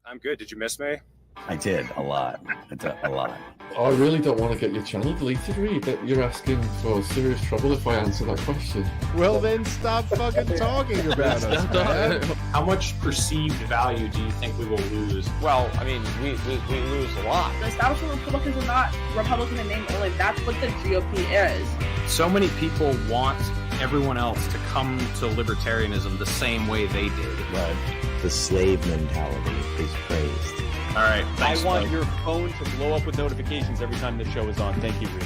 I'm good. Did you miss me? I did a lot. A lot. I really don't want to get your channel deleted, Reed, but you're asking for serious trouble if I answer that question. Well, then stop fucking talking about us, man. How much perceived value do you think we will lose? Well, I mean, we lose a lot. The establishment Republicans are not Republican in name only. That's what the GOP is. So many people want everyone else to come to libertarianism the same way they did. Right. The slave mentality is praised. All right. Thanks, I want Mike. your phone to blow up with notifications every time the show is on. Thank you, Reed.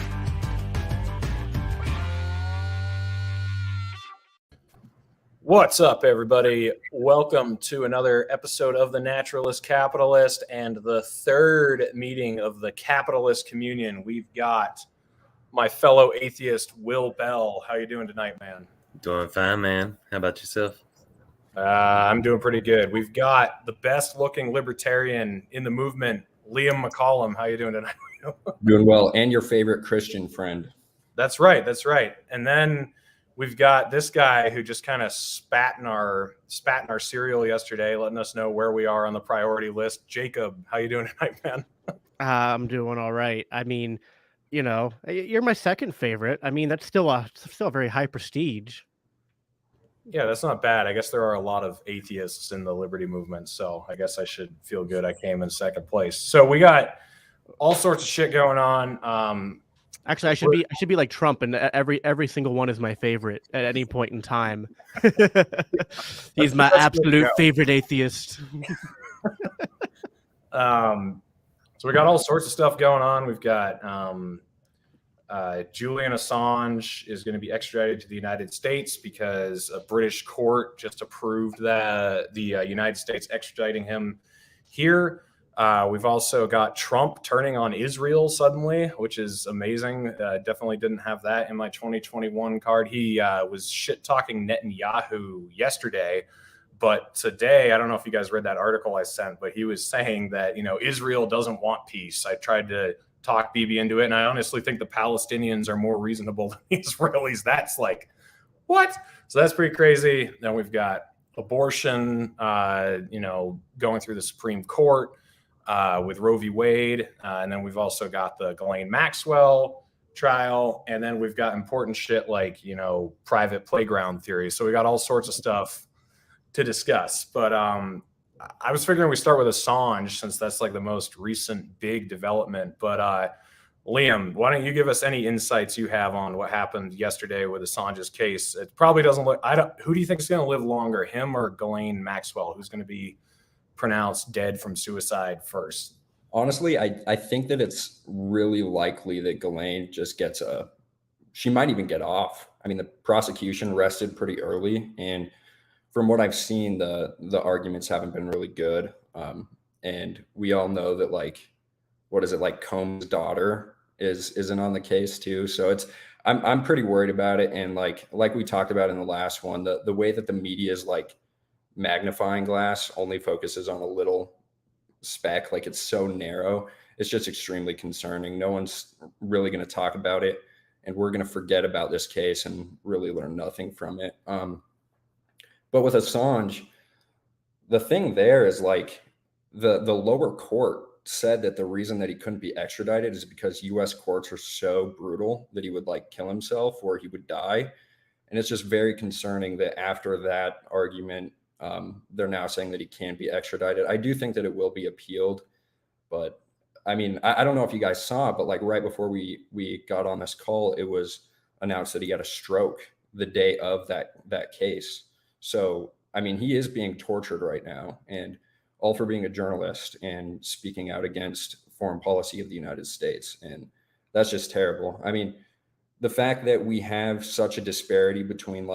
What's up, everybody? Welcome to another episode of The Naturalist Capitalist and the third meeting of the Capitalist Communion. We've got my fellow atheist, Will Bell. How you doing tonight, man? Doing fine, man. How about yourself? I'm doing pretty good. We've got the best-looking libertarian in the movement, Liam McCollum. How you doing tonight? Doing well, and your favorite Christian friend. That's right. That's right. And then we've got this guy who just kind of spat in our cereal yesterday, letting us know where we are on the priority list. Jacob, how you doing tonight, man? I'm doing all right. I mean, you know, you're my second favorite. I mean, that's still a very high prestige. Yeah, that's not bad. I guess there are a lot of atheists in the liberty movement, so I guess I should feel good I came in second place. So we got all sorts of shit going on. Actually, I should be like Trump, and every single one is my favorite at any point in time. He's my absolute favorite atheist. So we got all sorts of stuff going on. We've got Julian Assange is going to be extradited to the United States because a British court just approved that the United States extraditing him here. We've also got Trump turning on Israel suddenly, which is amazing. Definitely didn't have that in my 2021 card. He was shit-talking Netanyahu yesterday, but today, I don't know if you guys read that article I sent, but he was saying that, Israel doesn't want peace. I tried to talk Bibi into it, and I honestly think the Palestinians are more reasonable than the Israelis. That's like, what? So that's pretty crazy. Then we've got abortion, going through the Supreme Court with Roe v. Wade. And then we've also got the Ghislaine Maxwell trial. And then we've got important shit like, private playground theory. So we got all sorts of stuff to discuss. But I was figuring we start with Assange since that's like the most recent big development. But Liam, why don't you give us any insights you have on what happened yesterday with Assange's case? It probably doesn't look. Who do you think is going to live longer, him or Ghislaine Maxwell, who's going to be pronounced dead from suicide first? Honestly, I think that it's really likely that Ghislaine just gets she might even get off. I mean, the prosecution rested pretty early, and from what I've seen, the arguments haven't been really good. And we all know that, Combs' daughter isn't on the case too. So I'm pretty worried about it. And like we talked about in the last one, the way that the media is magnifying glass only focuses on a little speck, it's so narrow. It's just extremely concerning. No one's really going to talk about it, and we're going to forget about this case and really learn nothing from it. But with Assange, the thing there is the lower court said that the reason that he couldn't be extradited is because U.S. courts are so brutal that he would kill himself or he would die. And it's just very concerning that after that argument, they're now saying that he can't be extradited. I do think that it will be appealed, but I mean, I don't know if you guys saw it, but right before we got on this call, it was announced that he had a stroke the day of that case. So, I mean, he is being tortured right now, and all for being a journalist and speaking out against foreign policy of the United States. And that's just terrible. I mean, the fact that we have such a disparity between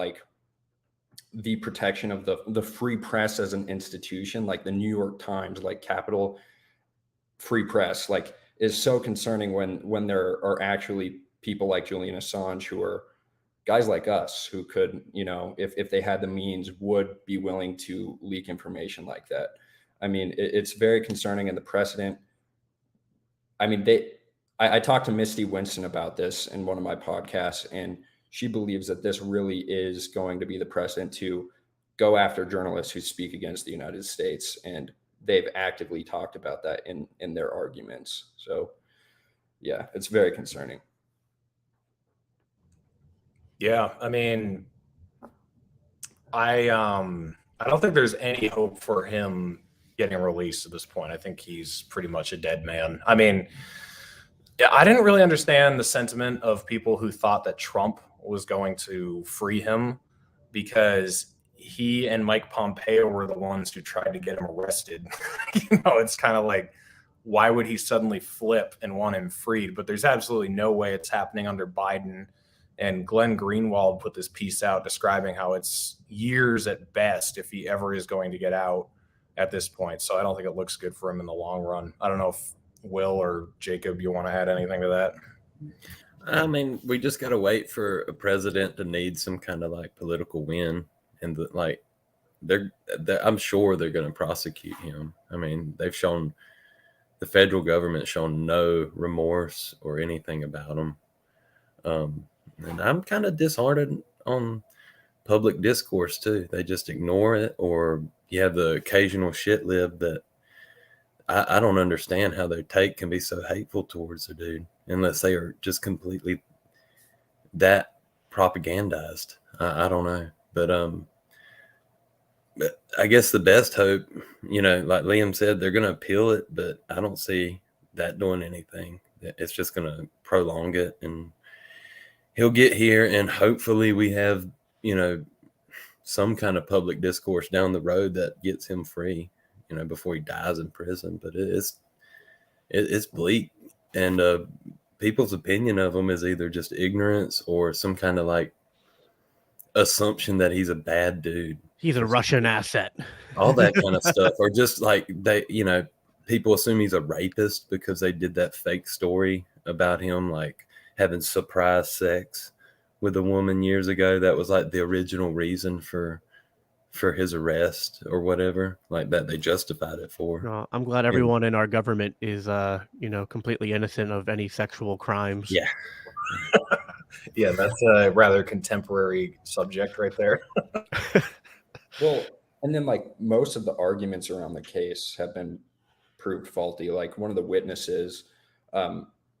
the protection of the free press as an institution, like the New York Times, Capital Free Press, is so concerning when there are actually people like Julian Assange who are guys like us who could, if they had the means, would be willing to leak information like that. I mean, it's very concerning. And the precedent, I mean, I talked to Misty Winston about this in one of my podcasts, and she believes that this really is going to be the precedent to go after journalists who speak against the United States. And they've actively talked about that in their arguments. So yeah, it's very concerning. Yeah, I mean, I don't think there's any hope for him getting released at this point. I think he's pretty much a dead man. I mean, yeah, I didn't really understand the sentiment of people who thought that Trump was going to free him, because he and Mike Pompeo were the ones who tried to get him arrested. It's kind of like, why would he suddenly flip and want him freed? But there's absolutely no way it's happening under Biden. And Glenn Greenwald put this piece out describing how it's years at best if he ever is going to get out at this point. So I don't think it looks good for him in the long run. I don't know if Will or Jacob, you want to add anything to that? I mean, we just got to wait for a president to need some kind of like political win, and I'm sure they're going to prosecute him. I mean, the federal government shown no remorse or anything about him. And I'm kind of disheartened on public discourse too. They just ignore it, or you have the occasional shit lib that I don't understand how their take can be so hateful towards the dude unless they are just completely that propagandized. I don't know, but I guess the best hope, like Liam said, they're going to appeal it, but I don't see that doing anything. It's just going to prolong it, and he'll get here, and hopefully we have, some kind of public discourse down the road that gets him free, before he dies in prison. But it's bleak, and people's opinion of him is either just ignorance or some kind of like assumption that he's a bad dude. He's a Russian asset. All that kind of stuff. Or just like people assume he's a rapist because they did that fake story about him, like having surprise sex with a woman years ago. That was like the original reason for his arrest or whatever, like that they justified it for. No, I'm glad everyone in our government is, completely innocent of any sexual crimes. Yeah. Yeah, that's a rather contemporary subject right there. Well, and then like most of the arguments around the case have been proved faulty. Like one of the witnesses,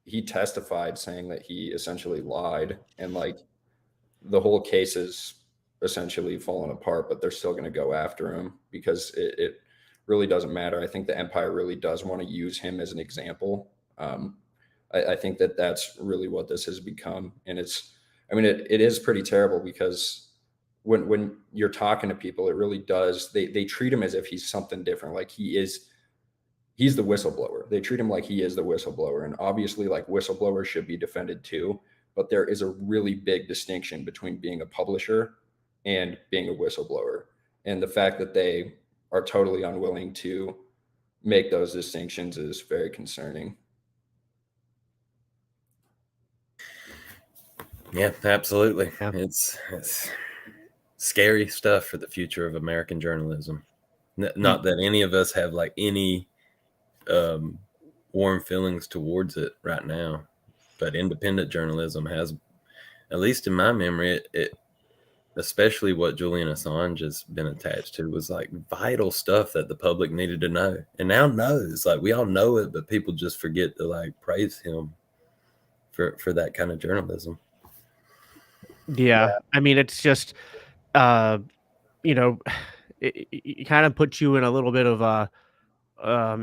he testified saying that he essentially lied, and like the whole case is essentially fallen apart, but they're still going to go after him because it really doesn't matter. I think the empire really does want to use him as an example. I think that that's really what this has become. And it is pretty terrible because when you're talking to people, it really does. They treat him as if he's something different. Like he's the whistleblower. They treat him like he is the whistleblower. And obviously like whistleblowers should be defended too, but there is a really big distinction between being a publisher and being a whistleblower. And the fact that they are totally unwilling to make those distinctions is very concerning. Yeah, absolutely. Yeah. It's scary stuff for the future of American journalism. Not that any of us have like any warm feelings towards it right now, but independent journalism has, at least in my memory, it especially what Julian Assange has been attached to, was like vital stuff that the public needed to know, and now knows. Like we all know it, but people just forget to like praise him for that kind of journalism. Yeah. I mean, it's just, it kind of puts you in a little bit of a,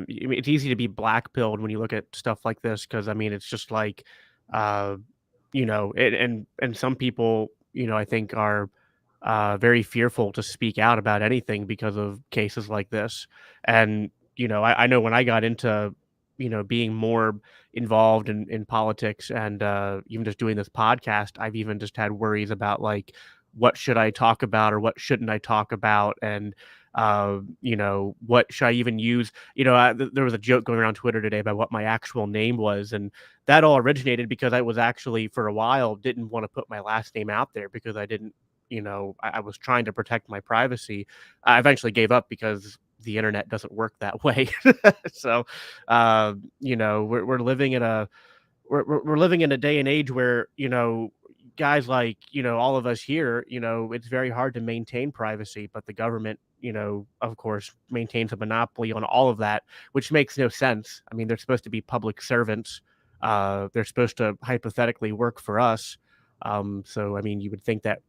it's easy to be black-pilled when you look at stuff like this, because I mean, it's just like, and some people, I think are very fearful to speak out about anything because of cases like this. And I know when I got into being more involved in politics, and even just doing this podcast, I've even just had worries about like, what should I talk about or what shouldn't I talk about, and what should I even use? There was a joke going around Twitter today about what my actual name was, and that all originated because I was actually, for a while, didn't want to put my last name out there because I didn't, I was trying to protect my privacy. I eventually gave up because the internet doesn't work that way. So, we're living in we're living in a day and age where, guys like, all of us here, it's very hard to maintain privacy, but the government, of course, maintains a monopoly on all of that, which makes no sense. I mean, they're supposed to be public servants. They're supposed to hypothetically work for us. So, I mean, you would think that,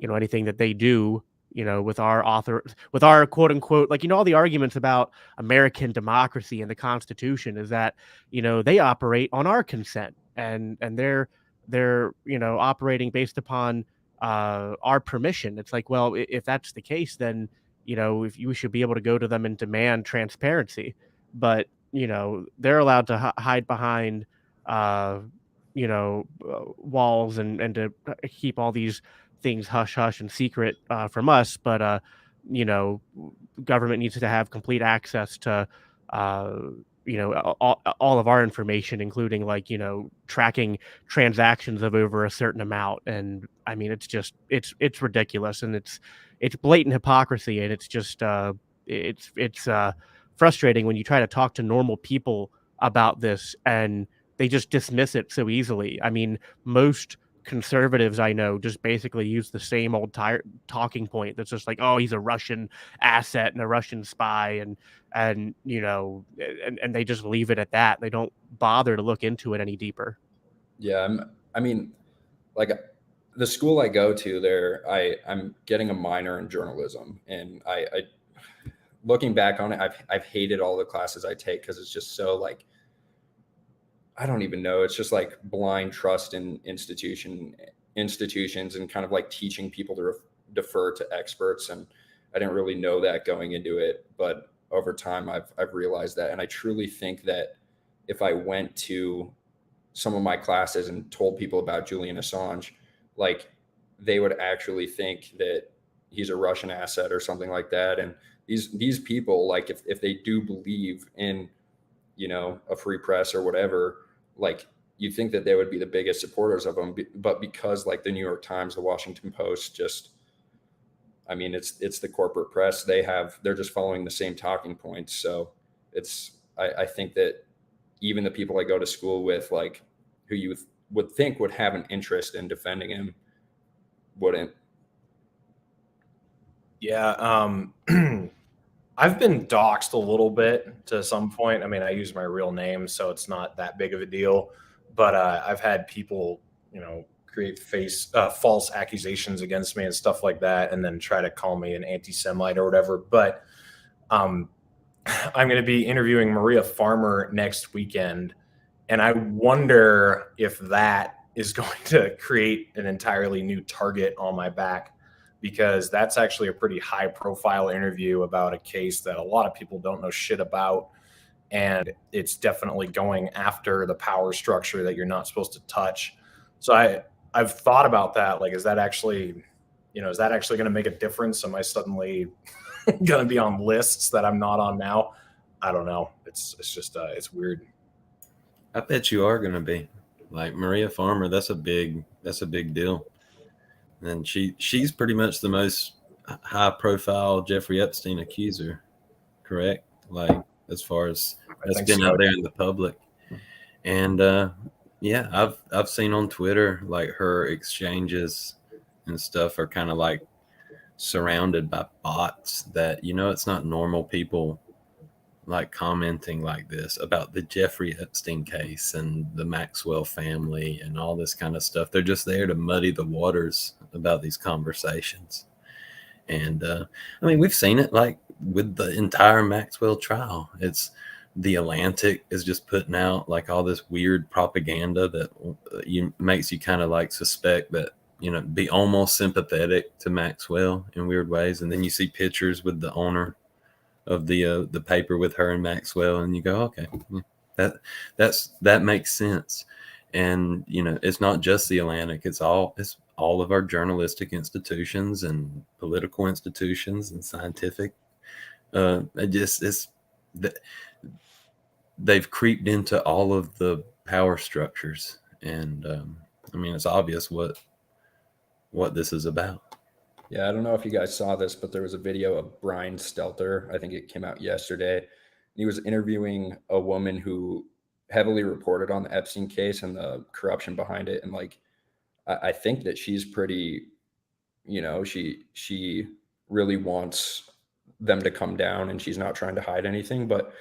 anything that they do, with our quote unquote, like, all the arguments about American democracy and the Constitution is that, they operate on our consent, and they're operating based upon our permission. It's like, well, if that's the case, then if you should be able to go to them and demand transparency, but they're allowed to hide behind walls and to keep all these things hush hush and secret from us, but you know government needs to have complete access to uh all of our information, including, like, tracking transactions of over a certain amount. And I mean, it's ridiculous, and it's blatant hypocrisy, and it's just it's frustrating when you try to talk to normal people about this and they just dismiss it so easily. I mean, most conservatives I know just basically use the same old talking point that's just like, oh, he's a Russian asset and a Russian spy, and they just leave it at that. They don't bother to look into it any deeper. Yeah, I mean, like, the school I go to there, I'm getting a minor in journalism, and I looking back on it, I've hated all the classes I take because it's just so, like, I don't even know. It's just like blind trust in institutions and kind of like teaching people to defer to experts. And I didn't really know that going into it, but over time I've realized that. And I truly think that if I went to some of my classes and told people about Julian Assange, like, they would actually think that he's a Russian asset or something like that. And these people, like, if they do believe in, a free press or whatever, like, you think that they would be the biggest supporters of him, but because, like, the New York Times, the Washington Post, just, I mean, it's the corporate press. They're just following the same talking points. So I think that even the people I go to school with, like, who you would think would have an interest in defending him, wouldn't. Yeah. I've been doxxed a little bit to some point. I mean, I use my real name, so it's not that big of a deal. But I've had people, create false accusations against me and stuff like that, and then try to call me an anti-Semite or whatever. But I'm going to be interviewing Maria Farmer next weekend, and I wonder if that is going to create an entirely new target on my back, because that's actually a pretty high profile interview about a case that a lot of people don't know shit about. And it's definitely going after the power structure that you're not supposed to touch. So I've thought about that. Like, is that actually going to make a difference? Am I suddenly going to be on lists that I'm not on now? I don't know. It's just, it's weird. I bet you are going to be. Like, Maria Farmer, that's a big deal. And she's pretty much the most high profile Jeffrey Epstein accuser, correct? Like, as far as that's been out there in the public. And yeah, I've seen on Twitter, like, her exchanges and stuff are kind of like surrounded by bots that, it's not normal people like commenting like this about the Jeffrey Epstein case and the Maxwell family and all this kind of stuff. They're just there to muddy the waters about these conversations. And I mean, we've seen it, like, with the entire Maxwell trial. It's the Atlantic is just putting out, like, all this weird propaganda that makes you kind of, like, suspect that, be almost sympathetic to Maxwell in weird ways. And then you see pictures with the owner of the paper with her and Maxwell, and you go, okay, that makes sense. And it's not just the Atlantic; it's all of our journalistic institutions and political institutions and scientific. They've creeped into all of the power structures, and I mean, it's obvious what this is about. Yeah, I don't know if you guys saw this, but there was a video of Brian Stelter. I think it came out yesterday. He was interviewing a woman who heavily reported on the Epstein case and the corruption behind it. And, like, I think that she's pretty, she really wants them to come down, and she's not trying to hide anything. But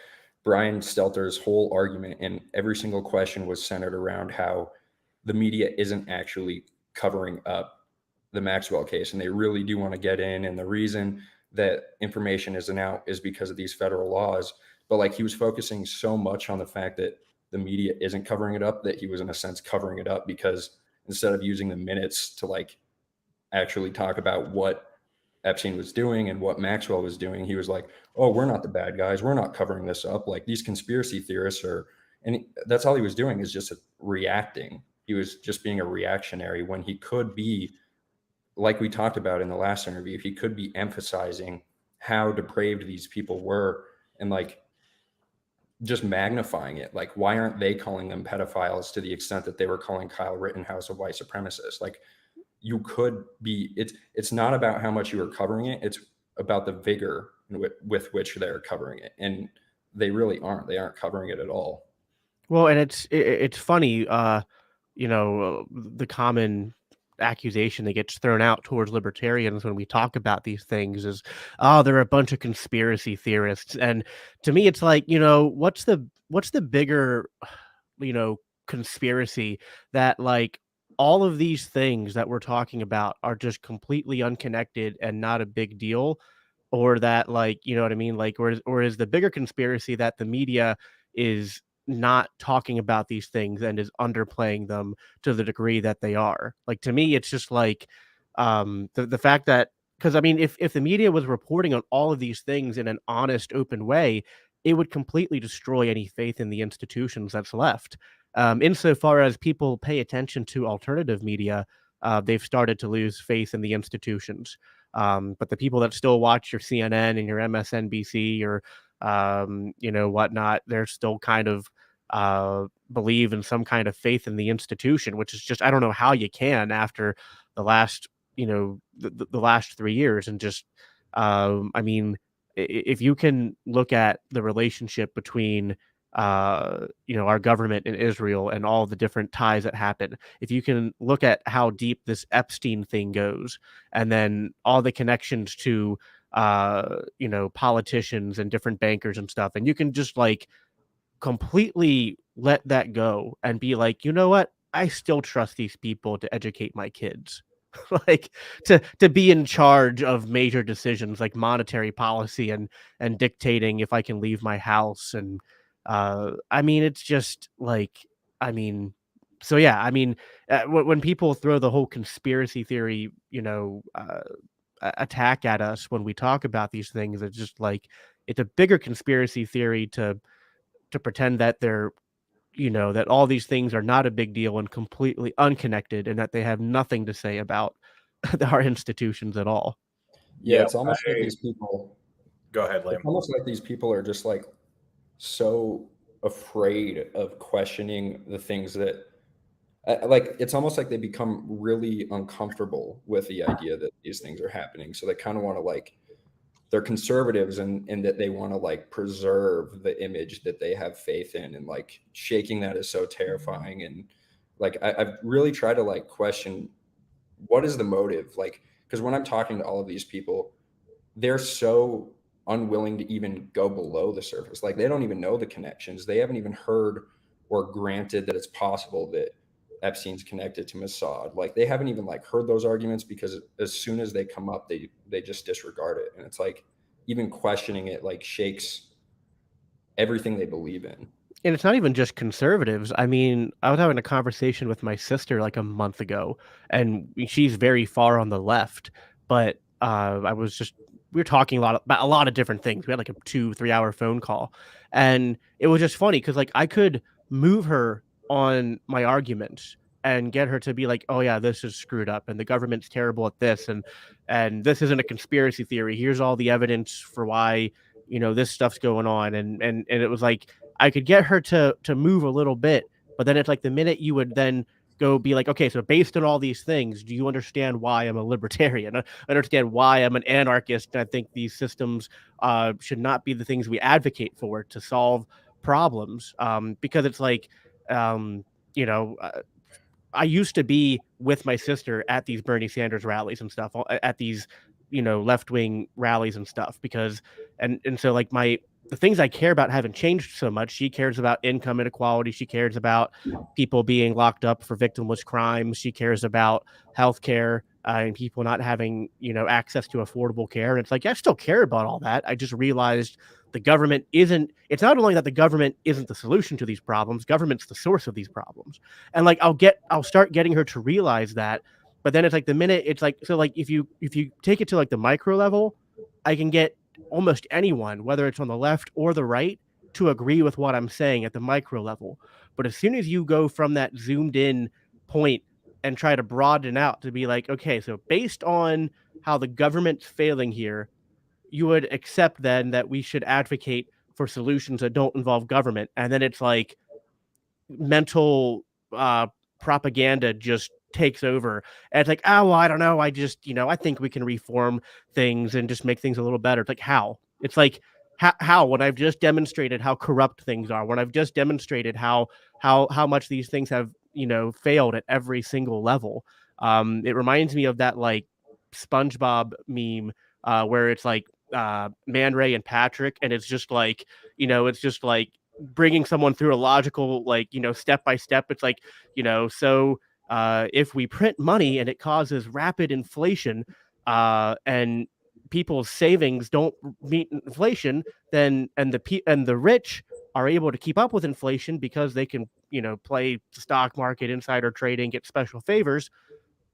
Brian Stelter's whole argument and every single question was centered around how the media isn't actually covering up the Maxwell case, and they really do want to get in. And the reason that information isn't out is because of these federal laws. But like, he was focusing so much on the fact that the media isn't covering it up that he was in a sense covering it up, because instead of using the minutes to like actually talk about what Epstein was doing and what Maxwell was doing, he was like, oh, we're not the bad guys, we're not covering this up, like these conspiracy theorists are. And that's all he was doing, is just reacting. He was just being a reactionary, when he could be, like we talked about in the last interview, he could be emphasizing how depraved these people were, and like just magnifying it. Like, why aren't they calling them pedophiles to the extent that they were calling Kyle Rittenhouse a white supremacist? Like, you could be, it's not about how much you are covering it, it's about the vigor with which they're covering it, and they really aren't. They aren't covering it at all. Well, and it's funny, the common accusation that gets thrown out towards libertarians when we talk about these things is, oh, they're a bunch of conspiracy theorists. And to me, it's like, what's the bigger, conspiracy that, like, all of these things that we're talking about are just completely unconnected and not a big deal, or that, like, you know what I mean? Like, or is the bigger conspiracy that the media is not talking about these things and is underplaying them to the degree that they are? Like, to me, it's just like, the fact that, because I mean, if the media was reporting on all of these things in an honest, open way, it would completely destroy any faith in the institutions that's left. Insofar as people pay attention to alternative media, they've started to lose faith in the institutions. But the people that still watch your CNN and your MSNBC or whatnot, they're still kind of believe in some kind of faith in the institution, which is just, I don't know how you can after the last, the last 3 years. And just, I mean, if you can look at the relationship between, our government and Israel and all the different ties that happen, if you can look at how deep this Epstein thing goes, and then all the connections to, politicians and different bankers and stuff, and you can just like completely let that go and be like, you know what? I still trust these people to educate my kids. Like, to be in charge of major decisions like monetary policy and dictating if I can leave my house. And I mean, it's just like, I mean, so yeah, I mean, when people throw the whole conspiracy theory, attack at us when we talk about these things, it's just like, it's a bigger conspiracy theory to pretend that they're, that all these things are not a big deal and completely unconnected, and that they have nothing to say about our institutions at all. Yeah, it's almost like these people. Go ahead, Liam. It's almost like these people are just like so afraid of questioning the things that, like, it's almost like they become really uncomfortable with the idea that these things are happening. So they kind of want to, like, they're conservatives, and that they want to like preserve the image that they have faith in, and like shaking that is so terrifying. And like, I've really tried to like question, what is the motive? Like, because when I'm talking to all of these people, they're so unwilling to even go below the surface. Like, they don't even know the connections. They haven't even heard or granted that it's possible that Epstein's connected to Mossad. Like, they haven't even like heard those arguments, because as soon as they come up, they just disregard it. And it's like, even questioning it like shakes everything they believe in. And it's not even just conservatives. I mean, I was having a conversation with my sister like a month ago, and she's very far on the left. But we were talking about a lot of different things. We had like a 2-3 hour phone call, and it was just funny because like I could move her on my arguments and get her to be like, oh yeah, this is screwed up, and the government's terrible at this, and this isn't a conspiracy theory. Here's all the evidence for why this stuff's going on, and it was like I could get her to move a little bit, but then it's like the minute you would then go be like, okay, so based on all these things, do you understand why I'm a libertarian? I understand why I'm an anarchist, and I think these systems should not be the things we advocate for to solve problems. Because it's like, I used to be with my sister at these Bernie Sanders rallies and stuff, at these left-wing rallies and stuff, because and so like the things I care about haven't changed so much. She cares about income inequality. She cares about people being locked up for victimless crimes. She cares about healthcare and people not having, access to affordable care. And it's like, I still care about all that. I just realized the government it's not only that the government isn't the solution to these problems, government's the source of these problems. And like, I'll start getting her to realize that. But then it's like the minute it's like, so like if you take it to like the micro level, I can get almost anyone, whether it's on the left or the right, to agree with what I'm saying at the micro level. But as soon as you go from that zoomed in point and try to broaden out to be like, okay, so based on how the government's failing here, you would accept then that we should advocate for solutions that don't involve government. And then it's like mental propaganda just takes over. And it's like, oh, well, I don't know. I just, I think we can reform things and just make things a little better. It's like, how? It's like, how? When I've just demonstrated how corrupt things are, when I've just demonstrated how much these things have, failed at every single level. It reminds me of that like SpongeBob meme where it's like Man Ray and Patrick, and it's just like, it's just like bringing someone through a logical, like, step by step. It's like, so if we print money and it causes rapid inflation and people's savings don't meet inflation, then and the rich are able to keep up with inflation because they can, play stock market, insider trading, get special favors,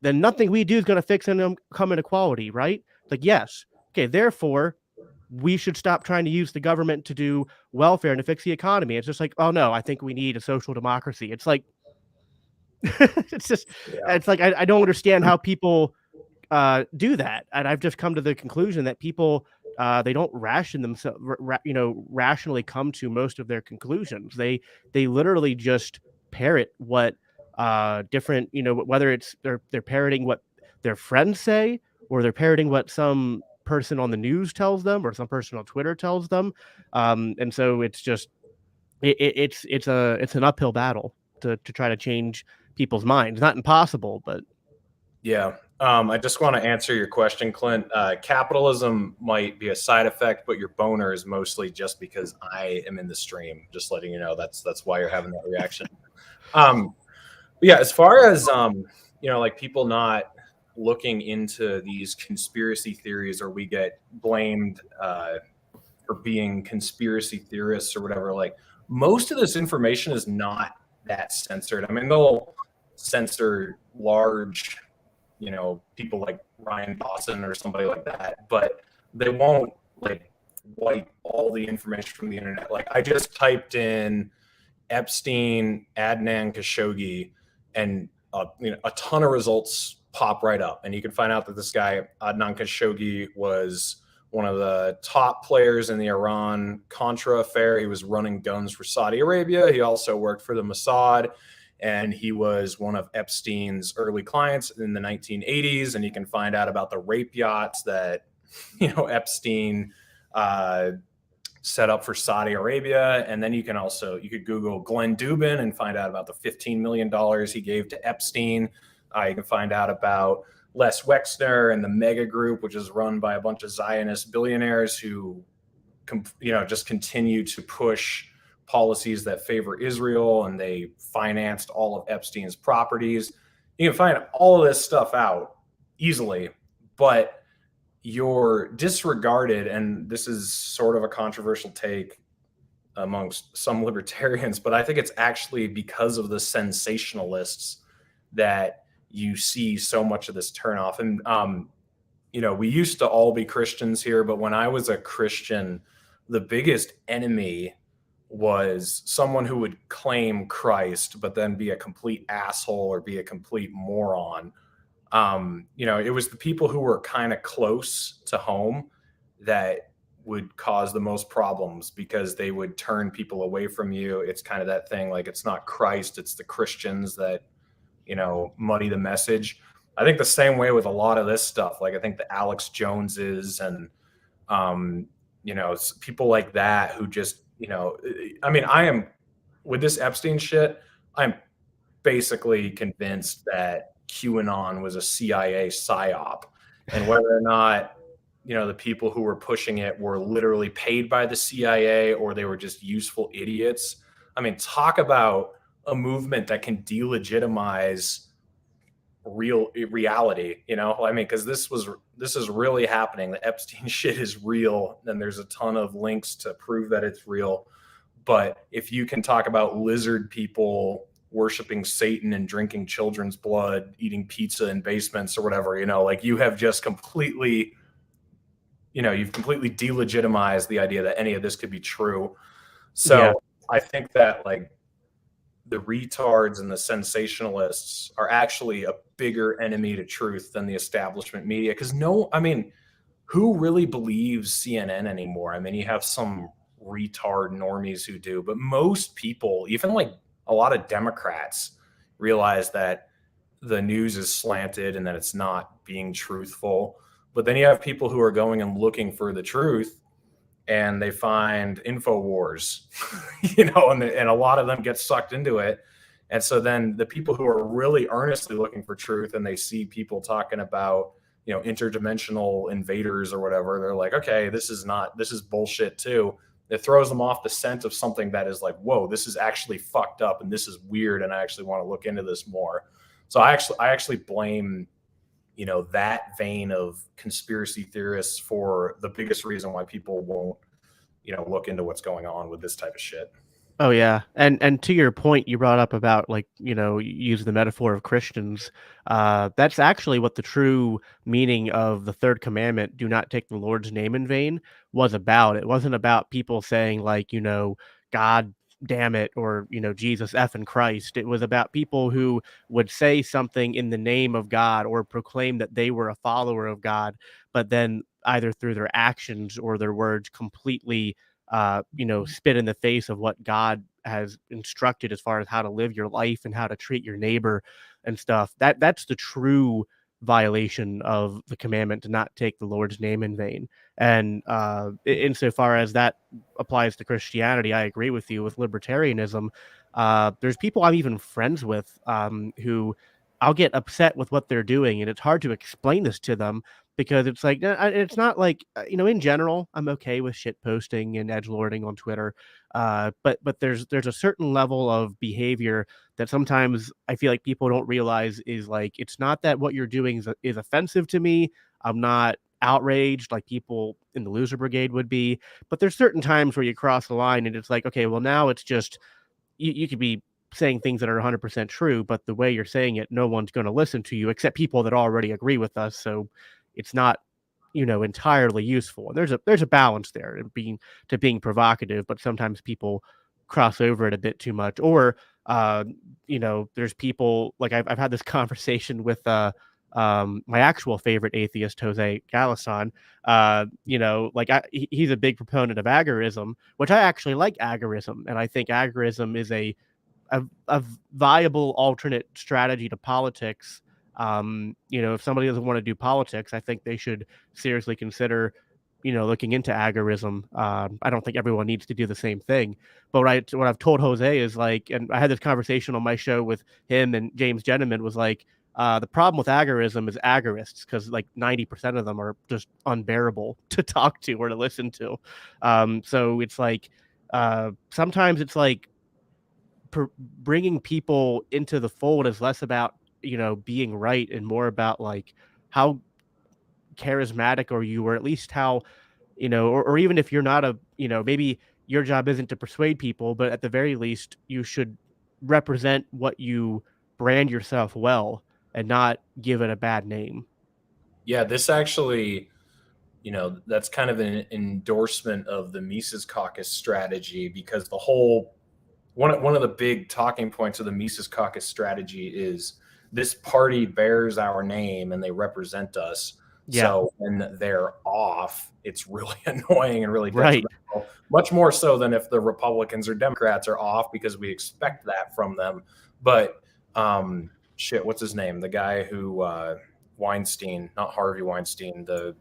then nothing we do is going to fix income inequality, right? Like, yes. Okay, therefore, we should stop trying to use the government to do welfare and to fix the economy. It's just like, oh no, I think we need a social democracy. It's like, it's just, it's like, I don't understand how people do that. And I've just come to the conclusion that people, they don't rationally come to most of their conclusions. They literally just parrot what different, whether it's they're parroting what their friends say, or they're parroting what some person on the news tells them, or some person on Twitter tells them. And so it's just, it's an uphill battle to try to change people's minds. Not impossible, but yeah. I just want to answer your question, Clint. Capitalism might be a side effect, but your boner is mostly just because I am in the stream. Just letting you know, that's why you're having that reaction. Yeah, as far as like people not looking into these conspiracy theories, or we get blamed for being conspiracy theorists or whatever, like most of this information is not that censored. I mean, they'll censor large, people like Ryan Dawson or somebody like that, but they won't like wipe all the information from the internet. Like I just typed in Epstein, Adnan Khashoggi, and a ton of results pop right up, and you can find out that this guy Adnan Khashoggi was one of the top players in the Iran-Contra affair. He was running guns for Saudi Arabia. He also worked for the Mossad, and he was one of Epstein's early clients in the 1980s. And you can find out about the rape yachts that Epstein set up for Saudi Arabia. And then you could Google Glenn Dubin and find out about the $15 million he gave to Epstein. You can find out about Les Wexner and the Mega Group, which is run by a bunch of Zionist billionaires who, just continue to push policies that favor Israel, and they financed all of Epstein's properties. You can find all of this stuff out easily, but you're disregarded, and this is sort of a controversial take amongst some libertarians, but I think it's actually because of the sensationalists that you see so much of this turnoff. And, we used to all be Christians here, but when I was a Christian, the biggest enemy was someone who would claim Christ, but then be a complete asshole or be a complete moron. It was the people who were kind of close to home that would cause the most problems, because they would turn people away from you. It's kind of that thing, like, it's not Christ, it's the Christians that, muddy the message. I think the same way with a lot of this stuff. Like, I think the Alex Joneses and, people like that who just, I am, with this Epstein shit, I'm basically convinced that QAnon was a CIA psyop. And whether or not the people who were pushing it were literally paid by the CIA or they were just useful idiots. I mean, talk about a movement that can delegitimize reality, I mean, because this is really happening. The Epstein shit is real, and there's a ton of links to prove that it's real. But if you can talk about lizard people worshiping Satan and drinking children's blood, eating pizza in basements or whatever, like you have just completely, you've completely delegitimized the idea that any of this could be true. So Yeah. I think that like the retards and the sensationalists are actually a bigger enemy to truth than the establishment media. Because who really believes CNN anymore? I mean, you have some retard normies who do, but most people, even like a lot of Democrats, realize that the news is slanted and that it's not being truthful. But then you have people who are going and looking for the truth, and they find InfoWars, and a lot of them get sucked into it. And so then the people who are really earnestly looking for truth and they see people talking about, interdimensional invaders or whatever, they're like, okay, this is bullshit too. It throws them off the scent of something that is like, whoa, this is actually fucked up and this is weird, and I actually want to look into this more. So I actually blame that vein of conspiracy theorists for the biggest reason why people won't, look into what's going on with this type of shit. Oh yeah, and to your point, you brought up about like use the metaphor of Christians. That's actually what the true meaning of the third commandment, "Do not take the Lord's name in vain," was about. It wasn't about people saying like God damn it, or Jesus effing Christ. It was about people who would say something in the name of God or proclaim that they were a follower of God, but then either through their actions or their words completely spit in the face of what God has instructed as far as how to live your life and how to treat your neighbor and stuff. That's the true violation of the commandment to not take the Lord's name in vain. And insofar as that applies to Christianity, I agree with you. With libertarianism, there's people I'm even friends with who I'll get upset with what they're doing, and it's hard to explain this to them because it's like it's not like in general I'm okay with shit posting and edgelording on Twitter, but there's a certain level of behavior that sometimes I feel like people don't realize is like, it's not that what you're doing is offensive to me. I'm not outraged like people in the loser brigade would be, but there's certain times where you cross the line and it's like, okay, well now it's just you could be saying things that are 100% true, but the way you're saying it, no one's going to listen to you except people that already agree with us. So it's not, entirely useful. And there's a balance there in being provocative, but sometimes people cross over it a bit too much. Or, there's people like I've had this conversation with my actual favorite atheist, Jose Galasan. He's a big proponent of agorism, which I actually like agorism, and I think agorism is a viable alternate strategy to politics. If somebody doesn't want to do politics, I think they should seriously consider, looking into agorism. I don't think everyone needs to do the same thing, but what I've told Jose is like, and I had this conversation on my show with him and James Gentleman, was like, the problem with agorism is agorists, because like 90% of them are just unbearable to talk to or to listen to. So it's like sometimes it's like bringing people into the fold is less about being right and more about like how charismatic are you, or at least how or even if you're not maybe your job isn't to persuade people, but at the very least you should represent what you brand yourself well and not give it a bad name. Yeah, this actually, that's kind of an endorsement of the Mises Caucus strategy, because the whole one of the big talking points of the Mises Caucus strategy is this party bears our name and they represent us. Yeah. So when they're off, it's really annoying and really Right. detrimental. Much more so than if the Republicans or Democrats are off, because we expect that from them. But what's his name? The guy who Weinstein, not Harvey Weinstein, the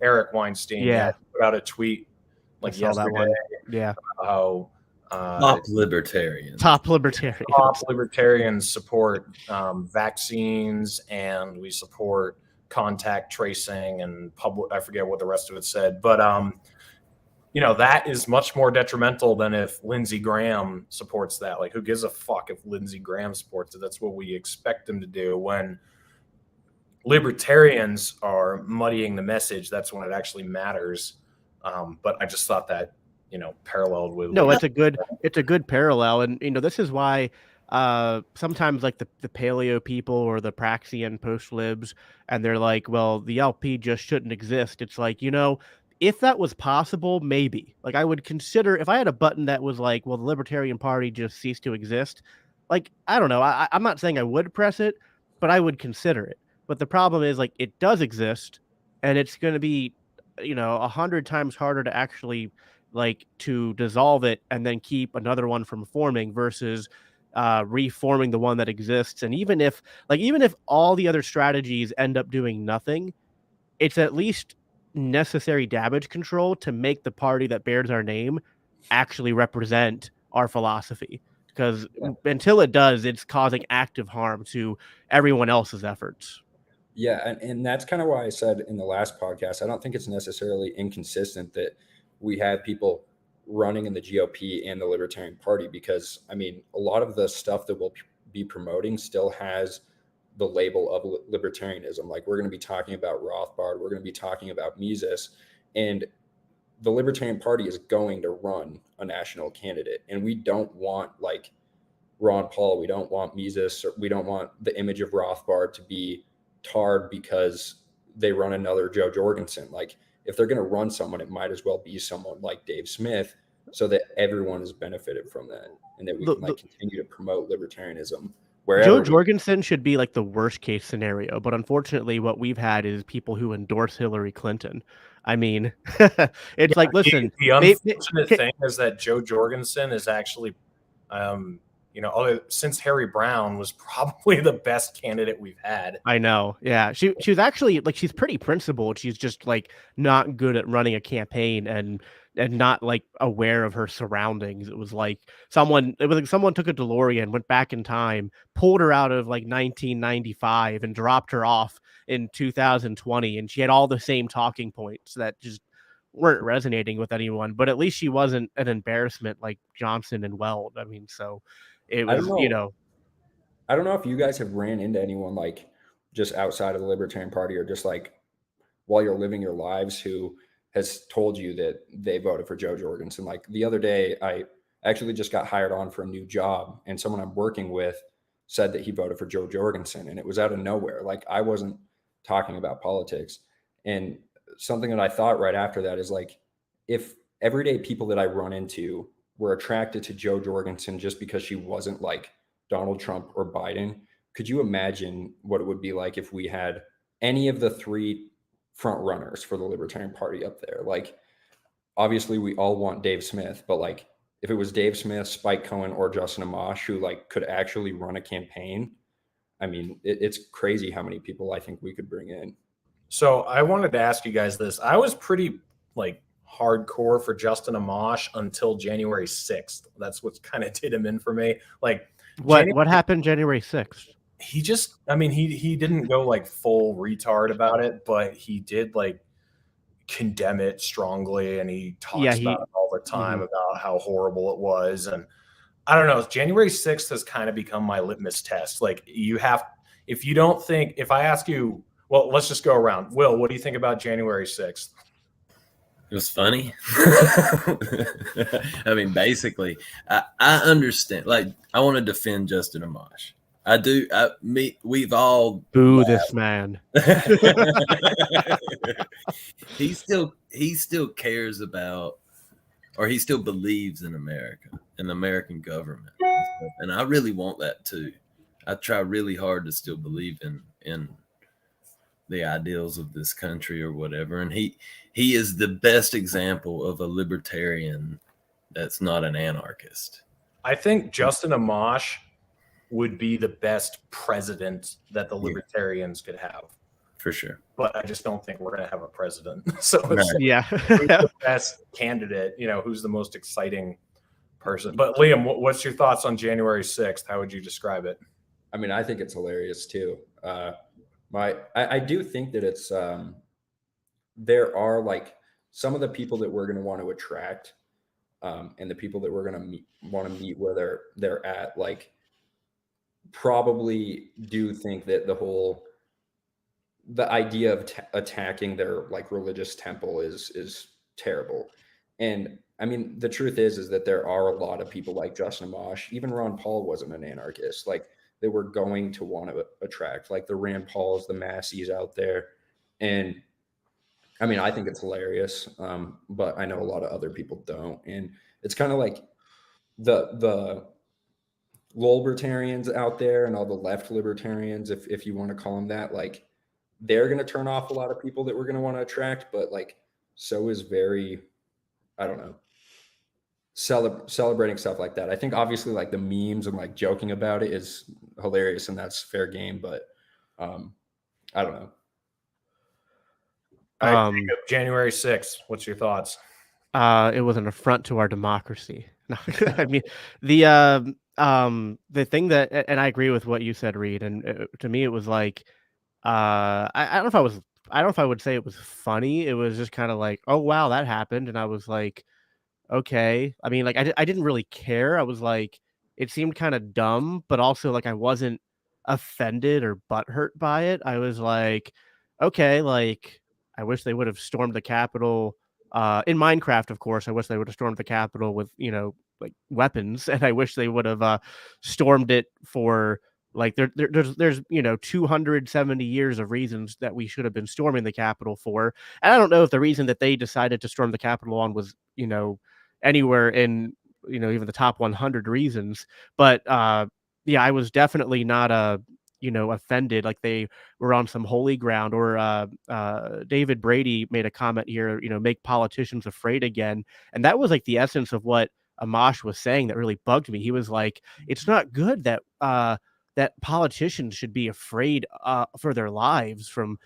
Eric Weinstein. Yeah. Put out a tweet like I saw that one. Yeah. How top libertarians support vaccines, and we support contact tracing and public. I forget what the rest of it said, but that is much more detrimental than if Lindsey Graham supports that. Like, who gives a fuck if Lindsey Graham supports it? That's what we expect him to do. When libertarians are muddying the message, that's when it actually matters. But I just thought that, paralleled with. No, it's a good parallel, and this is why sometimes like the paleo people or the Praxian post libs, and they're like, well, the LP just shouldn't exist. It's like, if that was possible, maybe. Like, I would consider, if I had a button that was like, well, the Libertarian Party just ceased to exist. Like, I don't know. I'm not saying I would press it, but I would consider it. But the problem is, like, it does exist, and it's going to be, 100 times harder to actually, like, to dissolve it and then keep another one from forming versus reforming the one that exists. And even if all the other strategies end up doing nothing, it's at least necessary damage control to make the party that bears our name actually represent our philosophy. Because until it does, it's causing active harm to everyone else's efforts. Yeah, and that's kind of why I said in the last podcast, I don't think it's necessarily inconsistent that we have people running in the GOP and the Libertarian Party, because, I mean, a lot of the stuff that we'll be promoting still has the label of libertarianism. Like, we're going to be talking about Rothbard, we're going to be talking about Mises, and the Libertarian Party is going to run a national candidate. And we don't want, like, Ron Paul, we don't want Mises, or we don't want the image of Rothbard to be tarred because they run another Joe Jorgensen. Like, if they're going to run someone, it might as well be someone like Dave Smith, so that everyone has benefited from that, and that we can continue to promote libertarianism. Joe Jorgensen should be like the worst case scenario, but unfortunately what we've had is people who endorse Hillary Clinton. I mean, it's like, listen, the unfortunate thing is that Joe Jorgensen is actually, since Harry Brown was probably the best candidate we've had. I know. Yeah. She was actually, like, she's pretty principled. She's just, like, not good at running a campaign and not, like, aware of her surroundings. It was like someone took a DeLorean, went back in time, pulled her out of, like, 1995 and dropped her off in 2020. And she had all the same talking points that just weren't resonating with anyone, but at least she wasn't an embarrassment like Johnson and Weld. I mean, so it was, I don't know if you guys have ran into anyone, like, just outside of the Libertarian Party, or just, like, while you're living your lives, who has told you that they voted for Joe Jorgensen. Like, the other day, I actually just got hired on for a new job, and someone I'm working with said that he voted for Joe Jorgensen, and it was out of nowhere. Like, I wasn't talking about politics. And something that I thought right after that is, like, if everyday people that I run into were attracted to Joe Jorgensen just because she wasn't like Donald Trump or Biden, could you imagine what it would be like if we had any of the three front runners for the Libertarian Party up there? Like, obviously we all want Dave Smith, but, like, if it was Dave Smith, Spike Cohen, or Justin Amash who, like, could actually run a campaign, I mean, it's crazy how many people I think we could bring in. So I wanted to ask you guys this. I was pretty, like, hardcore for Justin Amash until January 6th. That's what kind of did him in for me. Like, what happened January 6th? He just, I mean, he didn't go, like, full retard about it, but he did, like, condemn it strongly, and he talks about it all the time about how horrible it was. And I don't know, January 6th has kind of become my litmus test. Like, if I ask you, well, let's just go around. Will, what do you think about January 6th? It was funny. I mean, basically, I understand. Like, I want to defend Justin Amash. I do. We've all boo this man. He still cares about, or he still believes in America and the American government, and I really want that too. I try really hard to still believe in the ideals of this country or whatever. And he is the best example of a libertarian that's not an anarchist. I think Justin Amash would be the best president that the libertarians could have. For sure. But I just don't think we're going to have a president. So it's who's the best candidate, who's the most exciting person. But Liam, what's your thoughts on January 6th? How would you describe it? I mean, I think it's hilarious too. I do think that it's there are like some of the people that we're going to want to attract, and the people that we're going to want to meet where they're at, like probably do think that the idea of attacking their like religious temple is terrible. And I mean, the truth is that there are a lot of people like Justin Amash, even Ron Paul wasn't an anarchist. Like they were going to want to attract like the Rand Pauls, the Massies out there. And I mean, I think it's hilarious, but I know a lot of other people don't. And it's kind of like the libertarians out there and all the left libertarians, if you want to call them that, like they're going to turn off a lot of people that we're going to want to attract, but like so is very, I don't know, celebrating stuff like that. I think obviously like the memes and like joking about it is hilarious and that's fair game, but I don't know. All right, Jacob, January 6th. What's your thoughts? It was an affront to our democracy. No, I mean the thing that, and I agree with what you said, Reed. And to me, it was like, I don't know if I would say it was funny. It was just kind of like, oh wow, that happened, and I was like, okay. I mean, like I didn't really care. I was like, it seemed kind of dumb, but also like I wasn't offended or butthurt by it. I was like, okay, like I wish they would have stormed the Capitol. In Minecraft, of course, I wish they would have stormed the Capitol with, like weapons, and I wish they would have stormed it for like there's 270 years of reasons that we should have been storming the Capitol for. And I don't know if the reason that they decided to storm the Capitol on was, anywhere in, even the top 100 reasons. But yeah, I was definitely not offended like they were on some holy ground. Or David Brady made a comment here, make politicians afraid again. And that was like the essence of what Amash was saying that really bugged me. He was like, it's not good that that politicians should be afraid for their lives from,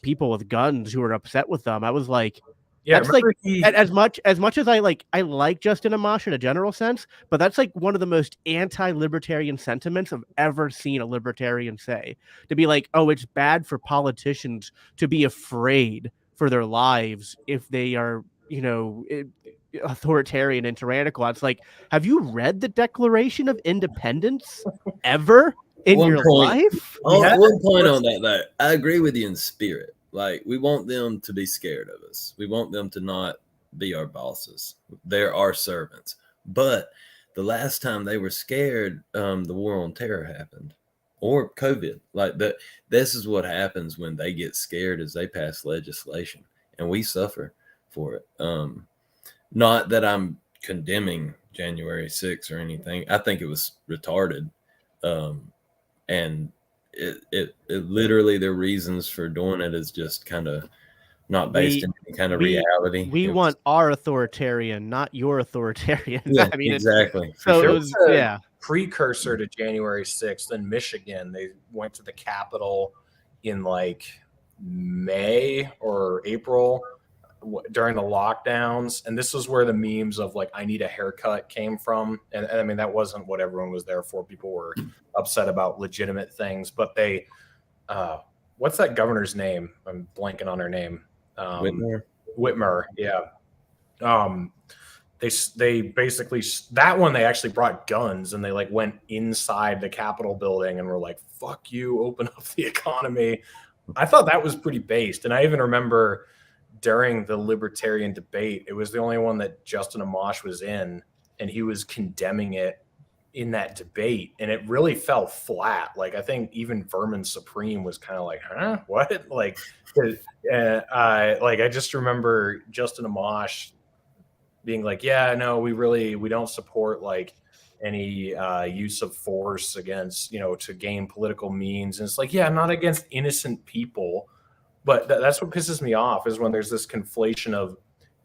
people with guns who are upset with them. I was like, Yeah, that's like as much as I like Justin Amash in a general sense, but that's like one of the most anti-libertarian sentiments I've ever seen a libertarian say. To be like, oh, it's bad for politicians to be afraid for their lives if they are, authoritarian and tyrannical. It's like, have you read the Declaration of Independence ever in One your point- life? One point on that, though. I agree with you in spirit. Like, we want them to be scared of us. We want them to not be our bosses. They're our servants. But the last time they were scared, the war on terror happened, or COVID. Like that. This is what happens when they get scared, is they pass legislation, and we suffer for it. Not that I'm condemning January 6th or anything. I think it was retarded, and it literally, their reasons for doing it is just kind of not based in any kind of reality. We want our authoritarian, not your authoritarian. Yeah, I mean, exactly. So There it was was, a yeah. precursor to January 6th in Michigan. They went to the Capitol in like May or April during the lockdowns, and this is where the memes of like I need a haircut came from. And I mean, that wasn't what everyone was there for. People were upset about legitimate things, but they what's that governor's name? I'm blanking on her name. Whitmer. Yeah. They basically, that one, they actually brought guns and they like went inside the Capitol building and were like, fuck you, open up the economy. I thought that was pretty based. And I even remember during the libertarian debate, it was the only one that Justin Amash was in, and he was condemning it in that debate, and it really fell flat. Like I think even Vermin Supreme was kind of like, huh, what? Like, I just remember Justin Amash being like, yeah, no, we don't support like any use of force against, to gain political means. And it's like, yeah, not against innocent people. But that's what pisses me off, is when there's this conflation of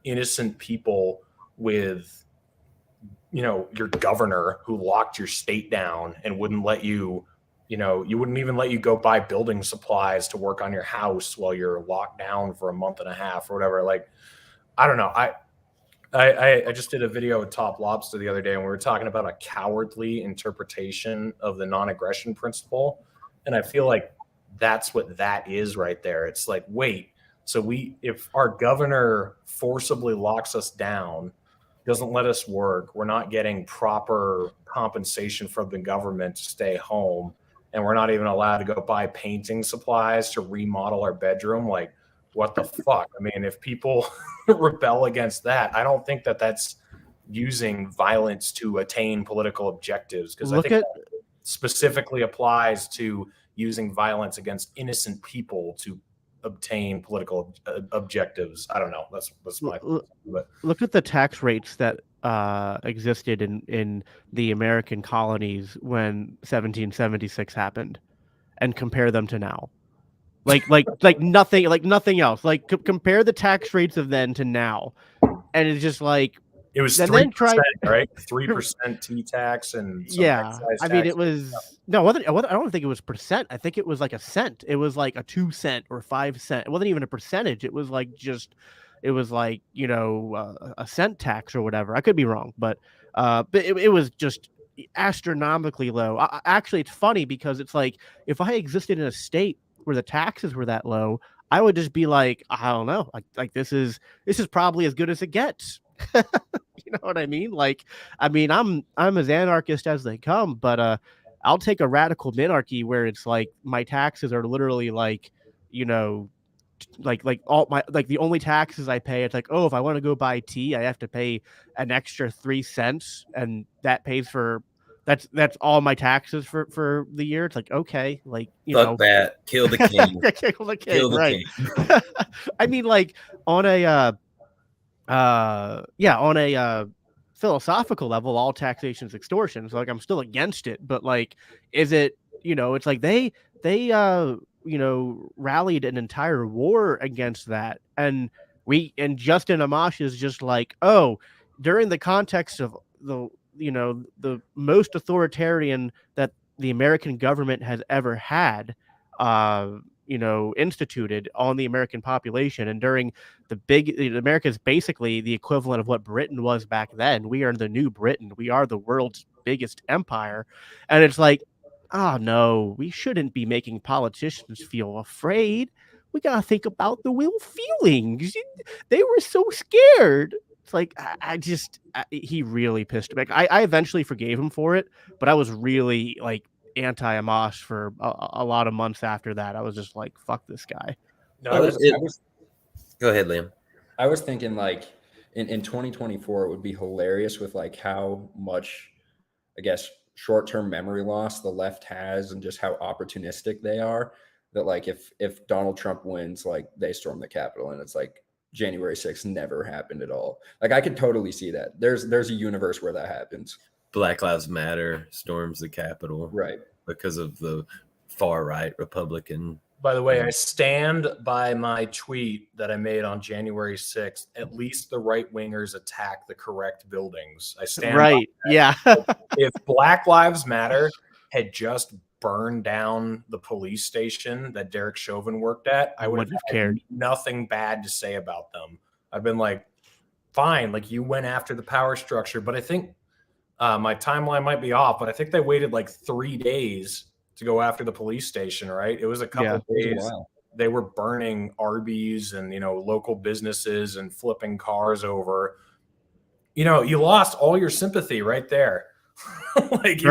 innocent people with, your governor who locked your state down and wouldn't let you, you wouldn't even let you go buy building supplies to work on your house while you're locked down for a month and a half or whatever. Like, I don't know. I just did a video with Top Lobster the other day, and we were talking about a cowardly interpretation of the non-aggression principle. And I feel like that's what that is right there. It's like, wait, so if our governor forcibly locks us down, doesn't let us work, we're not getting proper compensation from the government to stay home, and we're not even allowed to go buy painting supplies to remodel our bedroom. Like, what the fuck? I mean, if people rebel against that, I don't think that that's using violence to attain political objectives, because I think that specifically applies to using violence against innocent people to obtain political objectives. I don't know. That's my but look at the tax rates that existed in the American colonies when 1776 happened, and compare them to now. Like nothing else. Like compare the tax rates of then to now, and it's just like it was and 3%, then try right? 3% T tax and some yeah. excise I mean, tax. it was no, it wasn't. I don't think it was percent. I think it was like a cent. It was like a 2 cent or 5 cent. It wasn't even a percentage. It was like just, it was like, you know, a cent tax or whatever. I could be wrong, but it was just astronomically low. Actually, it's funny because it's like if I existed in a state where the taxes were that low, I would just be like, I don't know, like this is probably as good as it gets. You know what I mean? Like, I mean, I'm as anarchist as they come, but I'll take a radical minarchy where it's like my taxes are literally like, you know, like all my like the only taxes I pay, it's like, oh, if I want to go buy tea, I have to pay an extra 3 cents, and that pays for that's all my taxes for the year. It's like, okay, like, you Fuck know, that. Kill the king. kill the king, Kill the right? king. I mean, like on a on a philosophical level, all taxation is extortion. So like I'm still against it, but like, is it, you know, it's like they you know, rallied an entire war against that, and Justin Amash is just like, oh, during the context of the, you know, the most authoritarian that the American government has ever had, you know, instituted on the American population, and during America is basically the equivalent of what Britain was back then. We are the new Britain. We are the world's biggest empire, and it's like, oh no, we shouldn't be making politicians feel afraid. We gotta think about the real feelings. They were so scared. It's like he really pissed me. I eventually forgave him for it, but I was really like anti-Amash for a lot of months after that. I was just like, fuck this guy. No, Go ahead, Liam. I was thinking like in 2024, it would be hilarious with like how much, I guess, short-term memory loss the left has, and just how opportunistic they are, that like if Donald Trump wins, like they storm the Capitol, and it's like January 6th never happened at all. Like I could totally see that. There's a universe where that happens. Black Lives Matter storms the Capitol, right, because of the far right Republican. By the way, I stand by my tweet that I made on January 6th. At least the right wingers attack the correct buildings. I stand right. Yeah. If Black Lives Matter had just burned down the police station that Derek Chauvin worked at, I would have cared. Nothing bad to say about them. I've been like, fine, like you went after the power structure, but I think my timeline might be off, but I think they waited like 3 days to go after the police station, right? It was a couple of days. They were burning Arby's and, you know, local businesses and flipping cars over. You know, you lost all your sympathy right there. Like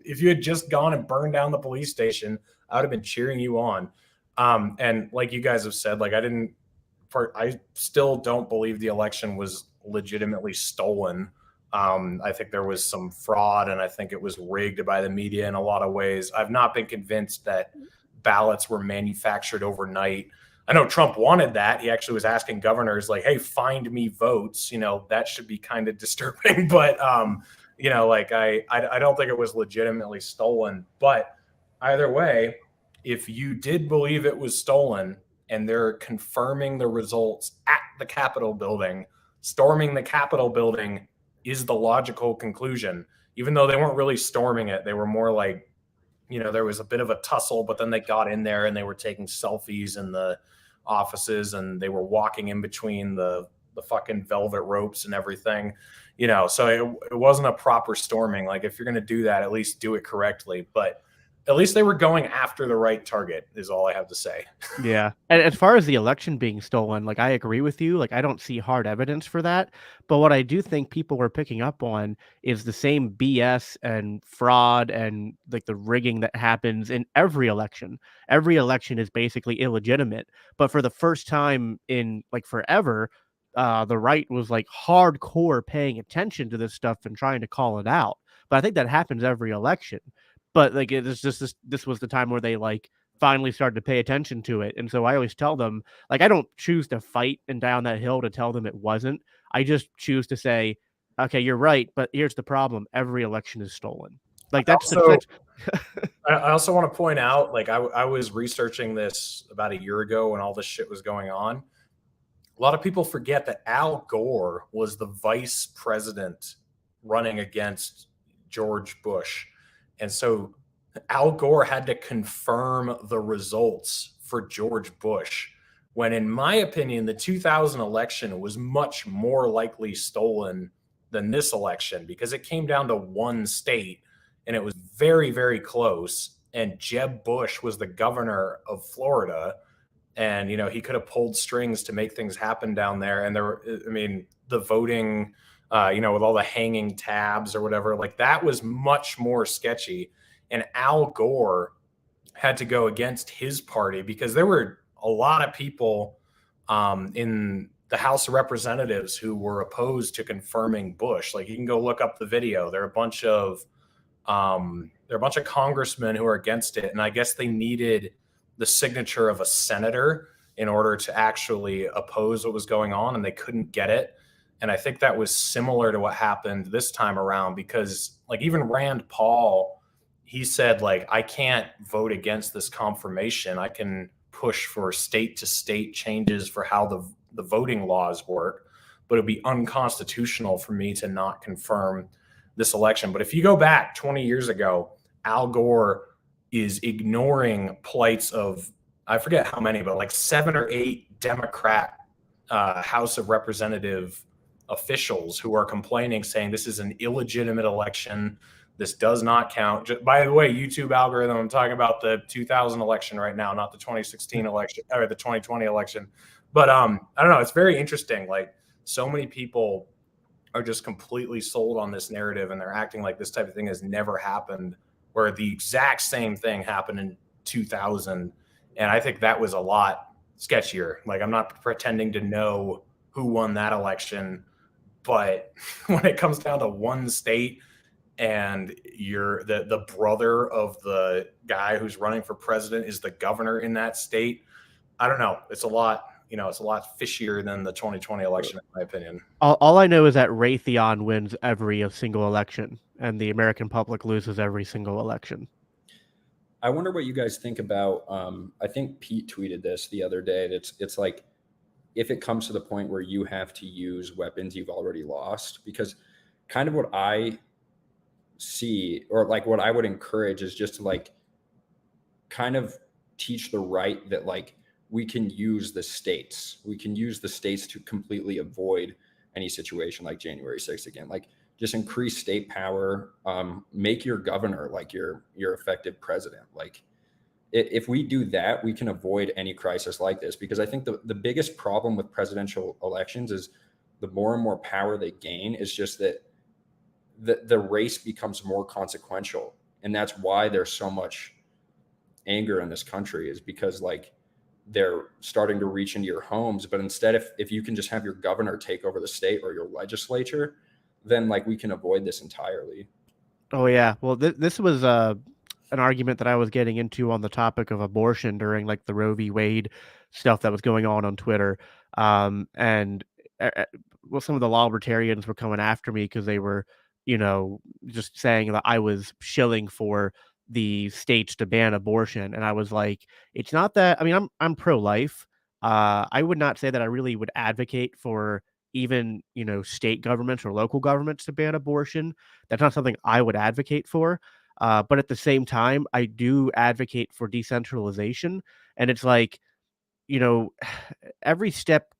if you had just gone and burned down the police station, I would have been cheering you on. And like you guys have said, like I still don't believe the election was legitimately stolen. I think there was some fraud, and I think it was rigged by the media in a lot of ways. I've not been convinced that ballots were manufactured overnight. I know Trump wanted that. He actually was asking governors like, hey, find me votes. You know, that should be kind of disturbing. But, you know, like I don't think it was legitimately stolen. But either way, if you did believe it was stolen and they're confirming the results at the Capitol building, storming the Capitol building is the logical conclusion, even though they weren't really storming it. They were more like, you know, there was a bit of a tussle, but then they got in there and they were taking selfies in the offices, and they were walking in between the fucking velvet ropes and everything, you know, so it wasn't a proper storming. Like if you're going to do that, at least do it correctly. But at least they were going after the right target, is all I have to say. Yeah. And as far as the election being stolen, like I agree with you. Like I don't see hard evidence for that. But what I do think people were picking up on is the same BS and fraud and like the rigging that happens in every election. Every election is basically illegitimate. But for the first time in like forever, the right was like hardcore paying attention to this stuff and trying to call it out. But I think that happens every election. But like it is just this was the time where they like finally started to pay attention to it. And so I always tell them, like, I don't choose to fight and die on that hill to tell them it wasn't. I just choose to say, okay, you're right, but here's the problem. Every election is stolen. Like that's I also want to point out, like I was researching this about a year ago when all this shit was going on. A lot of people forget that Al Gore was the vice president running against George Bush. And so Al Gore had to confirm the results for George Bush, when, in my opinion, the 2000 election was much more likely stolen than this election, because it came down to one state and it was very, very close. And Jeb Bush was the governor of Florida. And, he could have pulled strings to make things happen down there. And the voting, with all the hanging tabs or whatever, like that was much more sketchy. And Al Gore had to go against his party because there were a lot of people in the House of Representatives who were opposed to confirming Bush. Like, you can go look up the video. There are a bunch of congressmen who are against it, and I guess they needed the signature of a senator in order to actually oppose what was going on, and they couldn't get it. And I think that was similar to what happened this time around, because like even Rand Paul, he said, like, I can't vote against this confirmation. I can push for state to state changes for how the voting laws work, but it'd be unconstitutional for me to not confirm this election. But if you go back 20 years ago, Al Gore is ignoring plights of, I forget how many, but like 7 or 8 Democrat House of Representative officials who are complaining, saying this is an illegitimate election. This does not count. By the way, YouTube algorithm, I'm talking about the 2000 election right now, not the 2016 election or the 2020 election. But I don't know. It's very interesting. Like, so many people are just completely sold on this narrative, and they're acting like this type of thing has never happened, where the exact same thing happened in 2000. And I think that was a lot sketchier. Like, I'm not pretending to know who won that election, but when it comes down to one state and you're the brother of the guy who's running for president is the governor in that state, I don't know. It's a lot, it's a lot fishier than the 2020 election, in my opinion. All I know is that Raytheon wins every single election, and the American public loses every single election. I wonder what you guys think about. I think Pete tweeted this the other day. It's like, if it comes to the point where you have to use weapons you've already lost, because kind of what I see, or like what I would encourage, is just to like kind of teach the right that like we can use the states to completely avoid any situation like January 6th again. Like, just increase state power, make your governor like your effective president. Like, if we do that, we can avoid any crisis like this, because I think the biggest problem with presidential elections is the more and more power they gain is just that the race becomes more consequential. And that's why there's so much anger in this country, is because like they're starting to reach into your homes. But instead, if you can just have your governor take over the state or your legislature, then like we can avoid this entirely. Oh yeah. Well, this was an argument that I was getting into on the topic of abortion during like the Roe v. Wade stuff that was going on Twitter. And some of the law libertarians were coming after me because they were, just saying that I was shilling for the states to ban abortion. And I was like, it's not that. I mean, I'm pro-life. I would not say that I really would advocate for even, state governments or local governments to ban abortion. That's not something I would advocate for. But at the same time, I do advocate for decentralization. And it's like, every step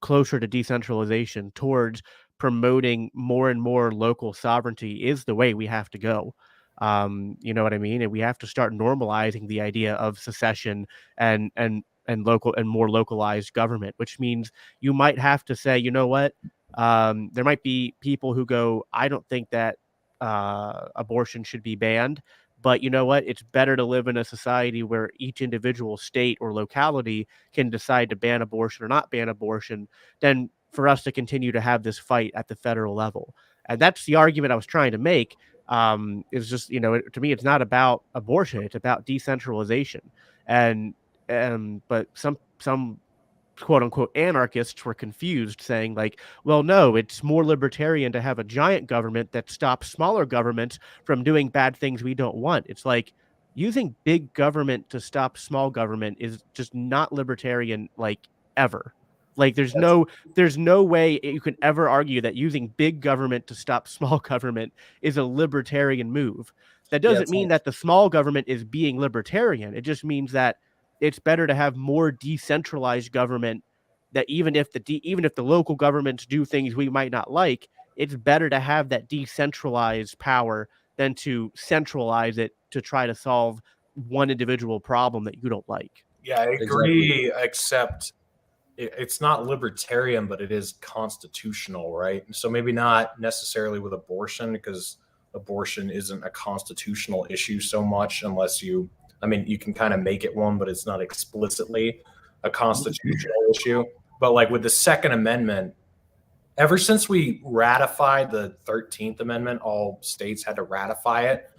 closer to decentralization towards promoting more and more local sovereignty is the way we have to go. You know what I mean? And we have to start normalizing the idea of secession and local and more localized government, which means you might have to say, you know what, there might be people who go, I don't think that abortion should be banned. But you know what? It's better to live in a society where each individual state or locality can decide to ban abortion or not ban abortion than for us to continue to have this fight at the federal level. And that's the argument I was trying to make. Is just, to me, it's not about abortion; it's about decentralization. And but some quote unquote anarchists were confused, saying like, well, no, it's more libertarian to have a giant government that stops smaller governments from doing bad things we don't want. It's like using big government to stop small government is just not libertarian, like, ever. Like there's no way you can ever argue that using big government to stop small government is a libertarian move. That Yeah, doesn't mean that the small government is being libertarian. It just means that it's better to have more decentralized government, that even if the local governments do things we might not like, it's better to have that decentralized power than to centralize it to try to solve one individual problem that you don't like. Yeah, I Exactly. agree, except it's not libertarian, but it is constitutional, right? So maybe not necessarily with abortion, because abortion isn't a constitutional issue so much unless you can kind of make it one, but it's not explicitly a constitutional issue. But like with the Second Amendment, ever since we ratified the 13th Amendment, all states had to ratify it.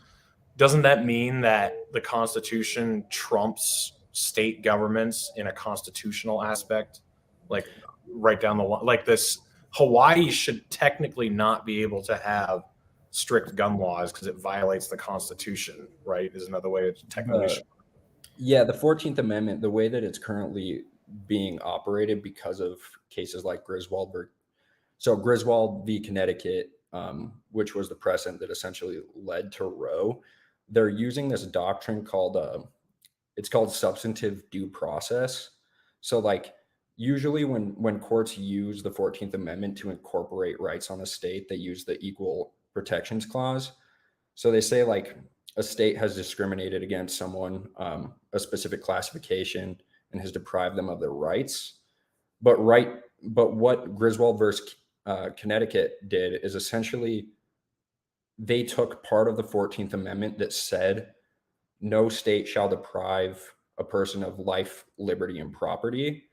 Doesn't that mean that the Constitution trumps state governments in a constitutional aspect? Like right down the line, like this, Hawaii should technically not be able to have strict gun laws because it violates the Constitution, right? Is another way it's technically. Yeah, the 14th Amendment, the way that it's currently being operated because of cases like Griswold. So Griswold v. Connecticut, which was the precedent that essentially led to Roe, they're using this doctrine called it's called substantive due process. So like usually when courts use the 14th Amendment to incorporate rights on a state, they use the Equal Protections Clause. So they say like a state has discriminated against someone, a specific classification, and has deprived them of their rights. But what Griswold versus Connecticut did is essentially they took part of the 14th Amendment that said no state shall deprive a person of life, liberty, and property.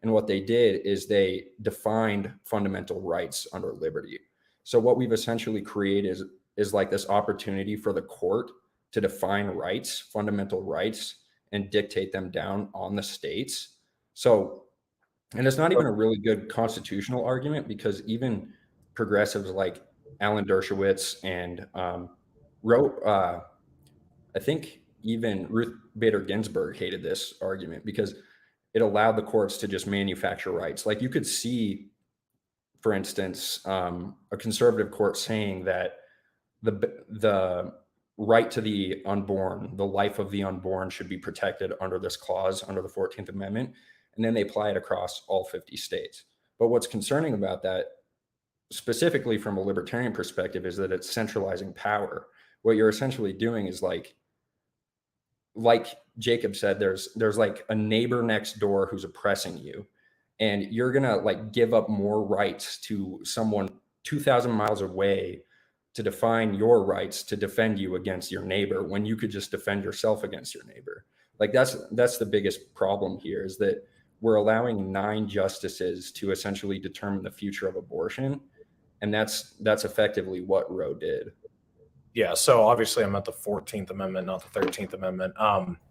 And what they did is they defined fundamental rights under liberty. So what we've essentially created is like this opportunity for the court to define rights, fundamental rights, and dictate them down on the states. So, and it's not even a really good constitutional argument, because even progressives like Alan Dershowitz and I think even Ruth Bader Ginsburg hated this argument because it allowed the courts to just manufacture rights. Like you could see, for instance, a conservative court saying that the right to the unborn, the life of the unborn, should be protected under this clause, under the 14th Amendment. And then they apply it across all 50 states. But what's concerning about that, specifically from a libertarian perspective, is that it's centralizing power. What you're essentially doing is like Jacob said, there's like a neighbor next door who's oppressing you, and you're gonna like give up more rights to someone 2,000 miles away to define your rights to defend you against your neighbor, when you could just defend yourself against your neighbor. Like that's the biggest problem here, is that we're allowing 9 justices to essentially determine the future of abortion, and that's effectively what Roe did. Yeah, so obviously I meant the 14th Amendment, not the 13th Amendment.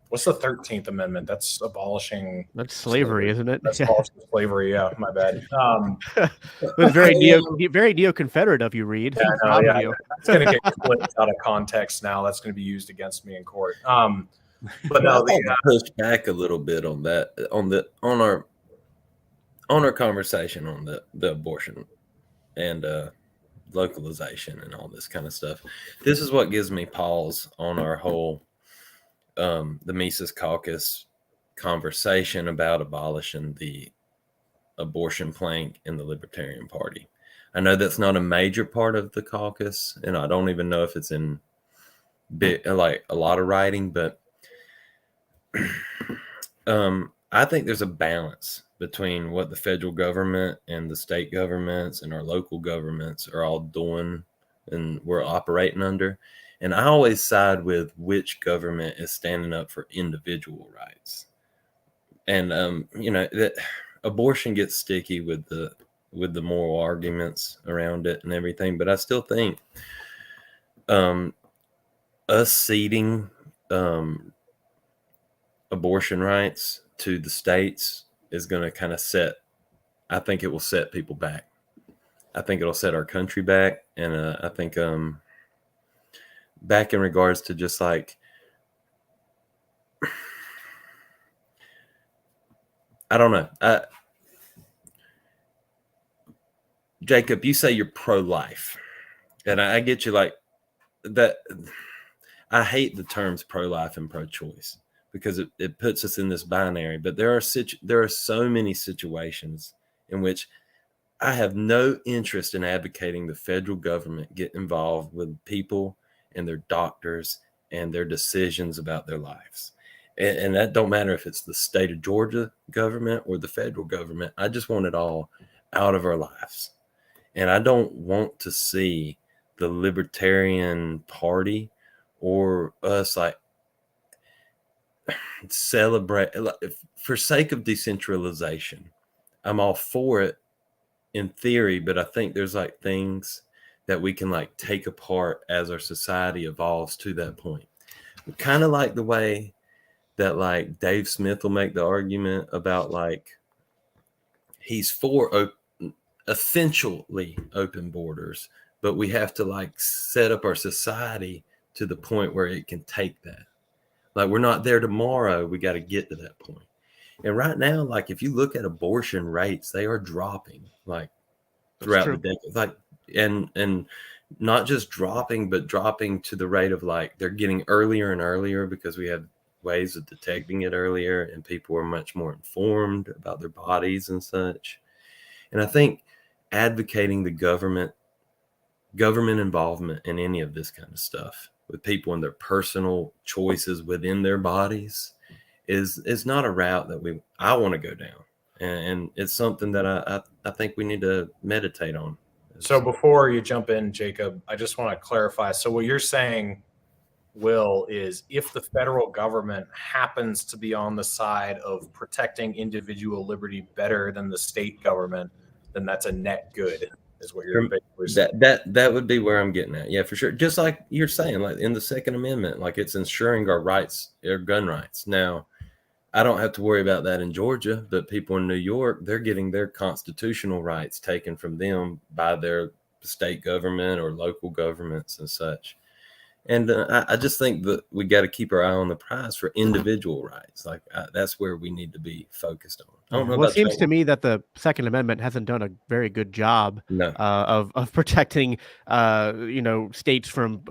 What's the 13th Amendment? That's abolishing. That's slavery, isn't it? That's abolishing slavery. Yeah, my bad. It was very neo-Confederate of you, Reed. Yeah, I'm proud of you. It's going to get clipped out of context now. That's going to be used against me in court. But no, push back a little bit on that, on our conversation on the abortion and localization and all this kind of stuff. This is what gives me pause on our whole the Mises Caucus conversation about abolishing the abortion plank in the Libertarian Party. I know that's not a major part of the caucus, and I don't even know if it's in bit like a lot of writing, but I think there's a balance between what the federal government and the state governments and our local governments are all doing and we're operating under. And I always side with which government is standing up for individual rights. And that abortion gets sticky with the moral arguments around it and everything, but I still think us ceding abortion rights to the states is going to kind of I think it will set people back. I think it'll set our country back. And I think back in regards to just like, I don't know. Jacob, you say you're pro-life. And I get you like that. I hate the terms pro-life and pro-choice because it puts us in this binary. But there are so many situations in which I have no interest in advocating the federal government get involved with people and their doctors and their decisions about their lives. And that don't matter if it's the state of Georgia government or the federal government. I just want it all out of our lives. And I don't want to see the Libertarian Party or us like celebrate for sake of decentralization. I'm all for it in theory, but I think there's like things that we can like take apart as our society evolves to that point. Kind of like the way that like Dave Smith will make the argument about like he's for essentially open borders, but we have to like set up our society to the point where it can take that. Like we're not there tomorrow. We got to get to that point. And right now, like if you look at abortion rates, they are dropping like throughout the decade. Like and not just dropping, but dropping to the rate of like they're getting earlier and earlier because we have ways of detecting it earlier and people are much more informed about their bodies and such. And I think advocating the government involvement in any of this kind of stuff with people and their personal choices within their bodies is not a route that I want to go down. And it's something that I think we need to meditate on. So before you jump in, Jacob, I just want to clarify. So what you're saying, Will, is if the federal government happens to be on the side of protecting individual liberty better than the state government, then that's a net good, is what you're basically saying. That would be where I'm getting at. Yeah, for sure. Just like you're saying, like in the Second Amendment, like it's ensuring our rights, our gun rights. Now, I don't have to worry about that in Georgia, but people in New York, they're getting their constitutional rights taken from them by their state government or local governments and such. And I just think that we got to keep our eye on the prize for individual rights. Like that's where we need to be focused on. I don't know. Well, it seems to me that the Second Amendment hasn't done a very good job of protecting, states from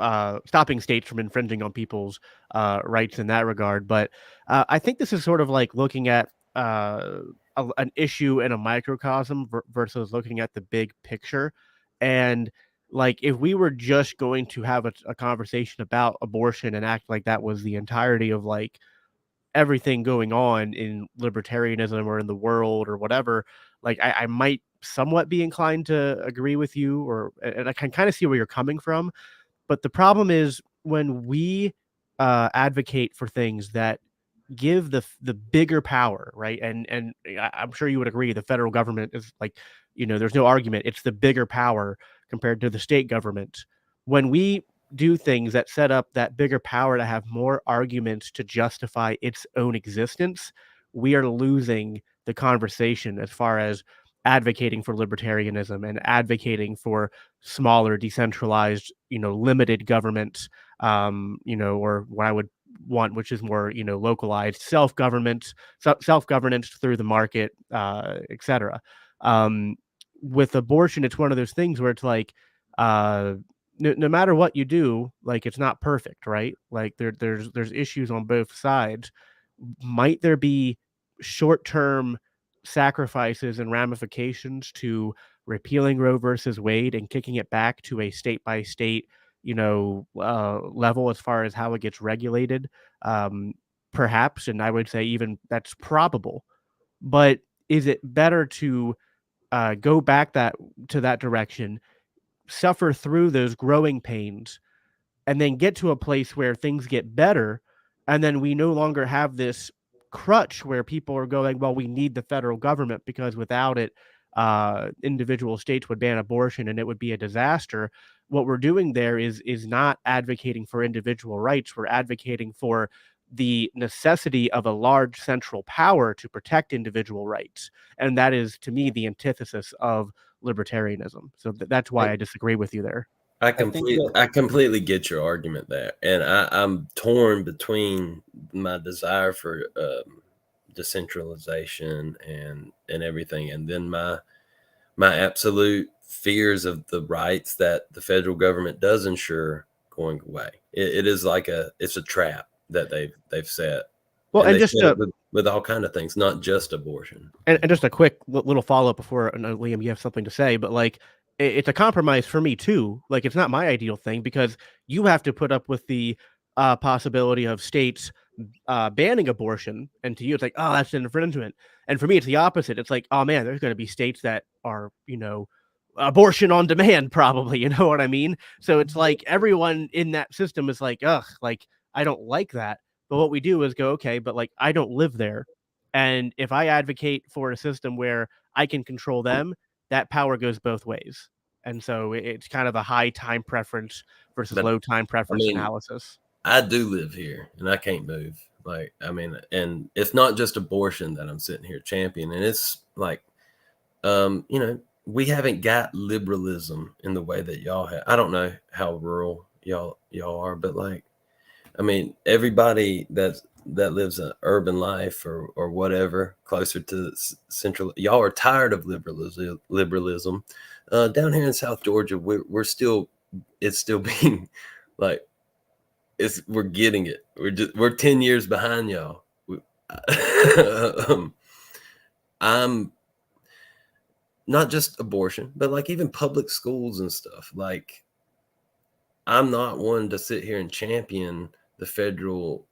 stopping states from infringing on people's rights in that regard. But I think this is sort of like looking at an issue in a microcosm versus looking at the big picture. And like if we were just going to have a conversation about abortion and act like that was the entirety of like everything going on in libertarianism or in the world or whatever, like I might somewhat be inclined to agree with you, and I can kind of see where you're coming from. But the problem is when we advocate for things that give the bigger power, right? And I'm sure you would agree the federal government is like, there's no argument. It's the bigger power compared to the state government. When we do things that set up that bigger power to have more arguments to justify its own existence, we are losing the conversation as far as advocating for libertarianism and advocating for smaller, decentralized, limited government, or what I would want, which is more, localized self-government, self-governance through the market, etc. With abortion, it's one of those things where it's like, no matter what you do, like it's not perfect, right? Like there's issues on both sides. Might there be short-term sacrifices and ramifications to repealing Roe versus Wade and kicking it back to a state by state, level as far as how it gets regulated. Perhaps, and I would say even that's probable. But is it better to go back to that direction, suffer through those growing pains, and then get to a place where things get better, and then we no longer have this crutch where people are going, well, we need the federal government because without it, individual states would ban abortion and it would be a disaster. What we're doing there is not advocating for individual rights. We're advocating for the necessity of a large central power to protect individual rights, and that is, to me, the antithesis of libertarianism. So that's why I disagree with you there. I completely get your argument there, and I'm torn between my desire for decentralization and everything, and then my absolute fears of the rights that the federal government does ensure going away. It is like it's a trap that they've set. Well, and they just set it with all kind of things, not just abortion. And just a quick little follow up before Liam, you have something to say, but like it's a compromise for me too. Like it's not my ideal thing because you have to put up with the possibility of states banning abortion, and to you it's like, oh, that's an infringement. And for me, it's the opposite. It's like, oh man, there's going to be states that are abortion on demand, probably. You know what I mean? So it's like everyone in that system is like, ugh, like I don't like that. But what we do is go, okay, but like I don't live there. And if I advocate for a system where I can control them, that power goes both ways. And so it's kind of a high time preference versus low time preference analysis. I do live here and I can't move. Like, I mean, and it's not just abortion that I'm sitting here championing. It's like, we haven't got liberalism in the way that y'all have. I don't know how rural y'all are, but like, I mean, everybody that lives an urban life or whatever closer to central, y'all are tired of liberalism. Down here in South Georgia, we're still being like, we're getting it. We're 10 years behind y'all. I'm not just abortion, but like even public schools and stuff. Like, I'm not one to sit here and champion the federal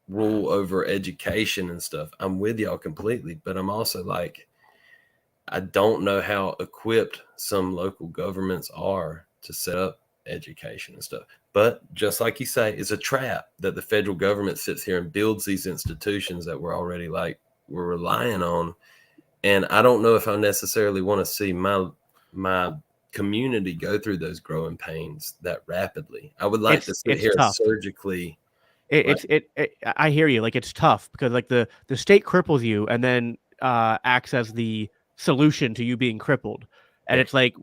rule over education and stuff. I'm with y'all completely, but I'm also like, I don't know how equipped some local governments are to set up education and stuff. But just like you say, it's a trap that the federal government sits here and builds these institutions that we're already we're relying on. And I don't know if I necessarily want to see my community go through those growing pains that rapidly. I would like to sit here surgically. I hear you. Like it's tough because like the state cripples you and then acts as the solution to you being crippled. And it's like,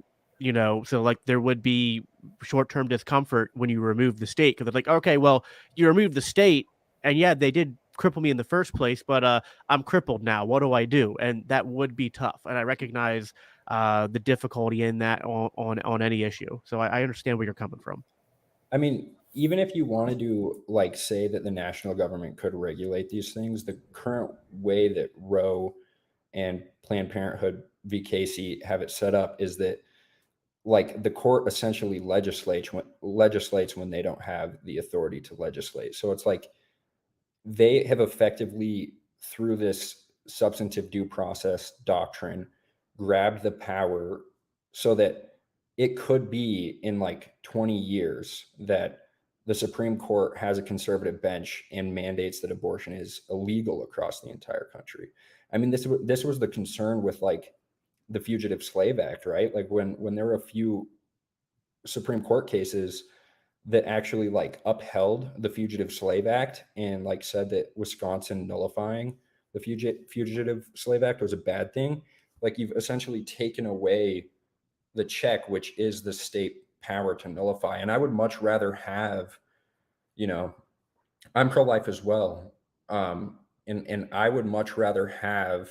so like there would be short-term discomfort when you remove the state because they're like, okay, well, you remove the state and yeah, they did cripple me in the first place, but I'm crippled now. What do I do? And that would be tough. And I recognize the difficulty in that on any issue. So I understand where you're coming from. I mean, even if you want to do like say that the national government could regulate these things, the current way that Roe and Planned Parenthood v. Casey have it set up is that like the court essentially legislates when they don't have the authority to legislate. So it's like they have effectively, through this substantive due process doctrine, grabbed the power so that it could be in like 20 years that the Supreme Court has a conservative bench and mandates that abortion is illegal across the entire country. I mean, this was the concern with like the Fugitive Slave Act, right? Like when there were a few Supreme Court cases that actually like upheld the Fugitive Slave Act and like said that Wisconsin nullifying the Fugitive Slave Act was a bad thing. Like you've essentially taken away the check, which is the state power to nullify. And I would much rather have, I'm pro-life as well. And I would much rather have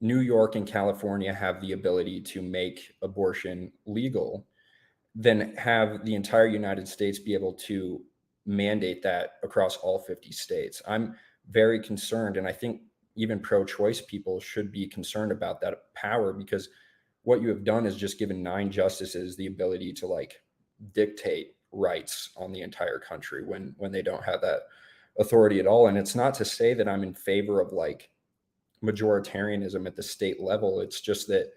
New York and California have the ability to make abortion legal than have the entire United States be able to mandate that across all 50 states. I'm very concerned, and I think even pro-choice people should be concerned about that power because what you have done is just given 9 justices the ability to like dictate rights on the entire country when they don't have that authority at all. And it's not to say that I'm in favor of like majoritarianism at the state level. It's just that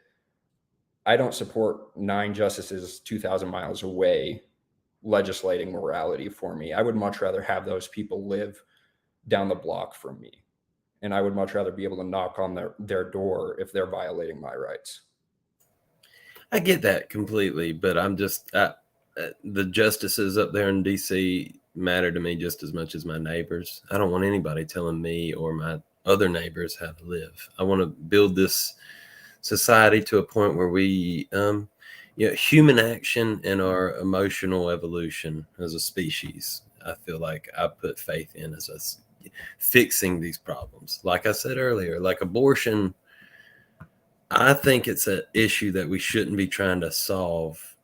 I don't support 9 justices 2,000 miles away legislating morality for me. I would much rather have those people live down the block from me. And I would much rather be able to knock on their door if they're violating my rights. I get that completely, but I'm just the justices up there in DC matter to me just as much as my neighbors. I don't want anybody telling me or my other neighbors how to live. I want to build this society to a point where we, human action and our emotional evolution as a species, I feel like I put faith in as us fixing these problems. Like I said earlier, like abortion, I think it's an issue that we shouldn't be trying to solve.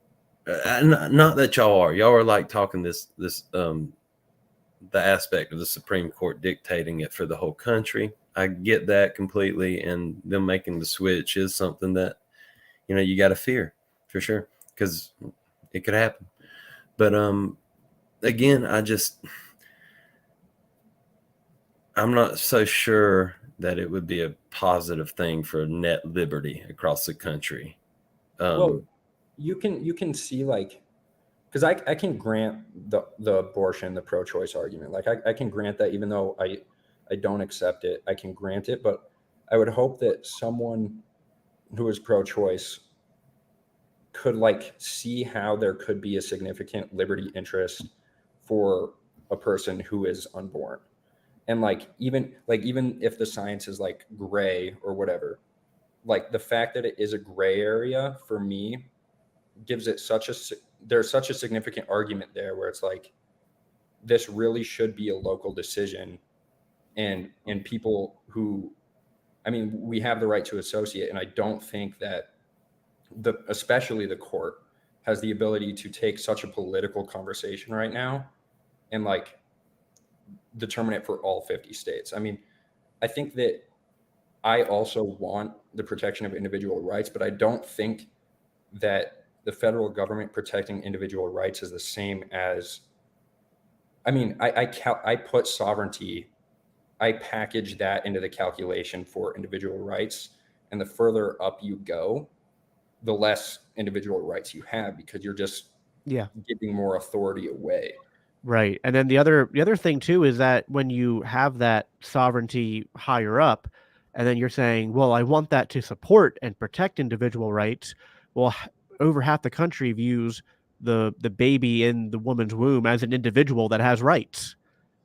Not that y'all are like talking the aspect of the Supreme Court dictating it for the whole country. I get that completely, and them making the switch is something that you got to fear for sure, because it could happen. But again, I'm not so sure that it would be a positive thing for net liberty across the country. Well, you can see like, because I can grant the abortion, the pro-choice argument. Like I can grant that, even though I don't accept it, I can grant it. But I would hope that someone who is pro-choice could like see how there could be a significant liberty interest for a person who is unborn. And like even if the science is like gray or whatever, like the fact that it is a gray area for me gives it there's such a significant argument there where it's like this really should be a local decision, and people who, I mean, we have the right to associate, and I don't think that especially the court has the ability to take such a political conversation right now and like determine it for all 50 states. I mean, I think that I also want the protection of individual rights, but I don't think that the federal government protecting individual rights is the same as, I mean, I put sovereignty, I package that into the calculation for individual rights. And the further up you go, the less individual rights you have, because you're just giving more authority away. Right. And then the other thing too is that when you have that sovereignty higher up, and then you're saying, well, I want that to support and protect individual rights. Well, over half the country views the baby in the woman's womb as an individual that has rights.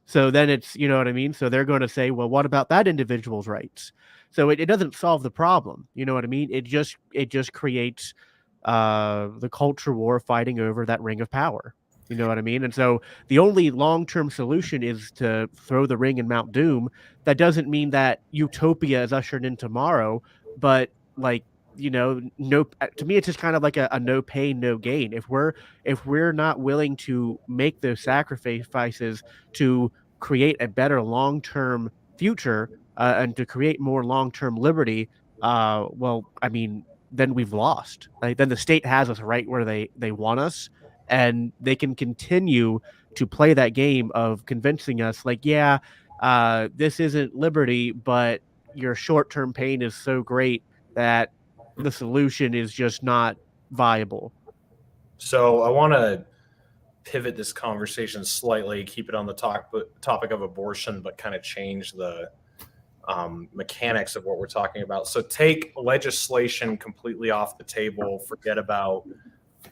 So then it's, you know what I mean? So they're going to say, well, what about that individual's rights? So it doesn't solve the problem. You know what I mean? It just creates the culture war fighting over that ring of power. You know what I mean? And so the only long-term solution is to throw the ring in Mount Doom. That doesn't mean that utopia is ushered in tomorrow, but like, no, to me, it's just kind of like a no pain, no gain. If we're not willing to make those sacrifices to create a better long-term future and to create more long-term liberty, well, I mean, then we've lost. Like, then the state has us right where they want us, and they can continue to play that game of convincing us, like, yeah, this isn't liberty, but your short-term pain is so great that the solution is just not viable. So I want to pivot this conversation slightly, keep it on the topic of abortion, but kind of change the mechanics of what we're talking about. So take legislation completely off the table, forget about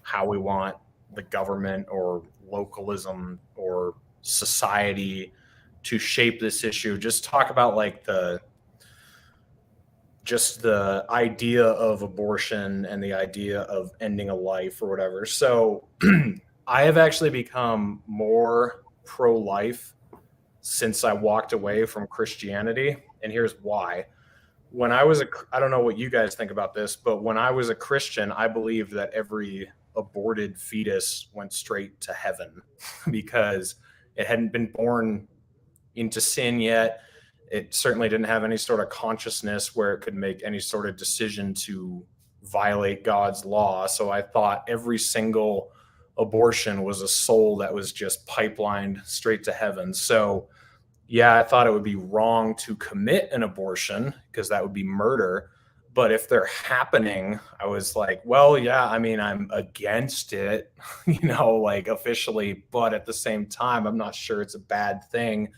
how we want the government or localism or society to shape this issue. Just talk about like the idea of abortion and the idea of ending a life or whatever. So I have actually become more pro-life since I walked away from Christianity. And here's why. When I was I don't know what you guys think about this, but when I was a Christian, I believed that every aborted fetus went straight to heaven because it hadn't been born into sin yet. It certainly didn't have any sort of consciousness where it could make any sort of decision to violate God's law. So I thought every single abortion was a soul that was just pipelined straight to heaven. So yeah, I thought it would be wrong to commit an abortion because that would be murder. But if they're happening, I was like, well, yeah, I mean, I'm against it, like officially, but at the same time, I'm not sure it's a bad thing.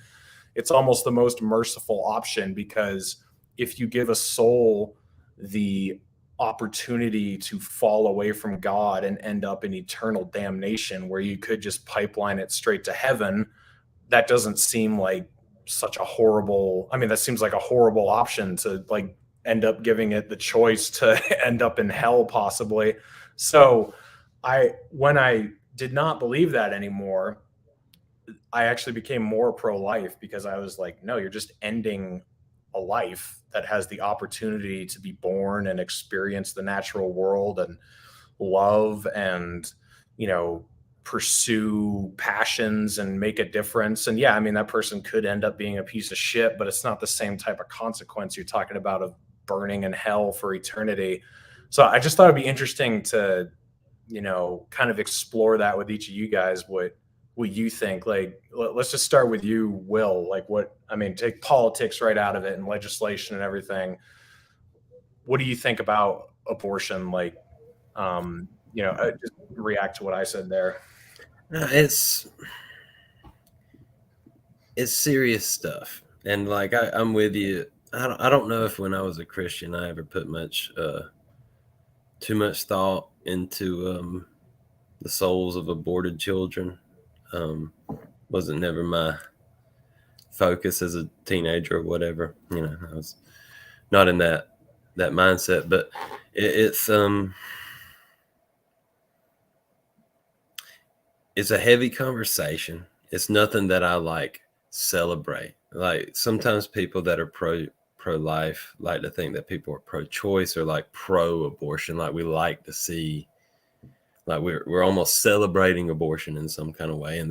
It's almost the most merciful option, because if you give a soul the opportunity to fall away from God and end up in eternal damnation, where you could just pipeline it straight to heaven, that doesn't seem like such a horrible, I mean, that seems like a horrible option to like end up giving it the choice to end up in hell possibly. So when I did not believe that anymore, I actually became more pro-life, because I was like, no, you're just ending a life that has the opportunity to be born and experience the natural world and love and, pursue passions and make a difference. And yeah, I mean, that person could end up being a piece of shit, but it's not the same type of consequence you're talking about of burning in hell for eternity. So I just thought it'd be interesting to, kind of explore that with each of you guys, what you think. Like, let's just start with you, Will. Like, take politics right out of it and legislation and everything. What do you think about abortion? Like, just react to what I said there. It's serious stuff, and like I'm with you. I don't know if when I was a Christian I ever put too much thought into the souls of aborted children. Wasn't never my focus as a teenager or whatever. I was not in that mindset, but it's a heavy conversation. It's nothing that I like celebrate. Like, sometimes people that are pro-life like to think that people are pro-choice or like pro-abortion. Like, we like to see, like, we're almost celebrating abortion in some kind of way, and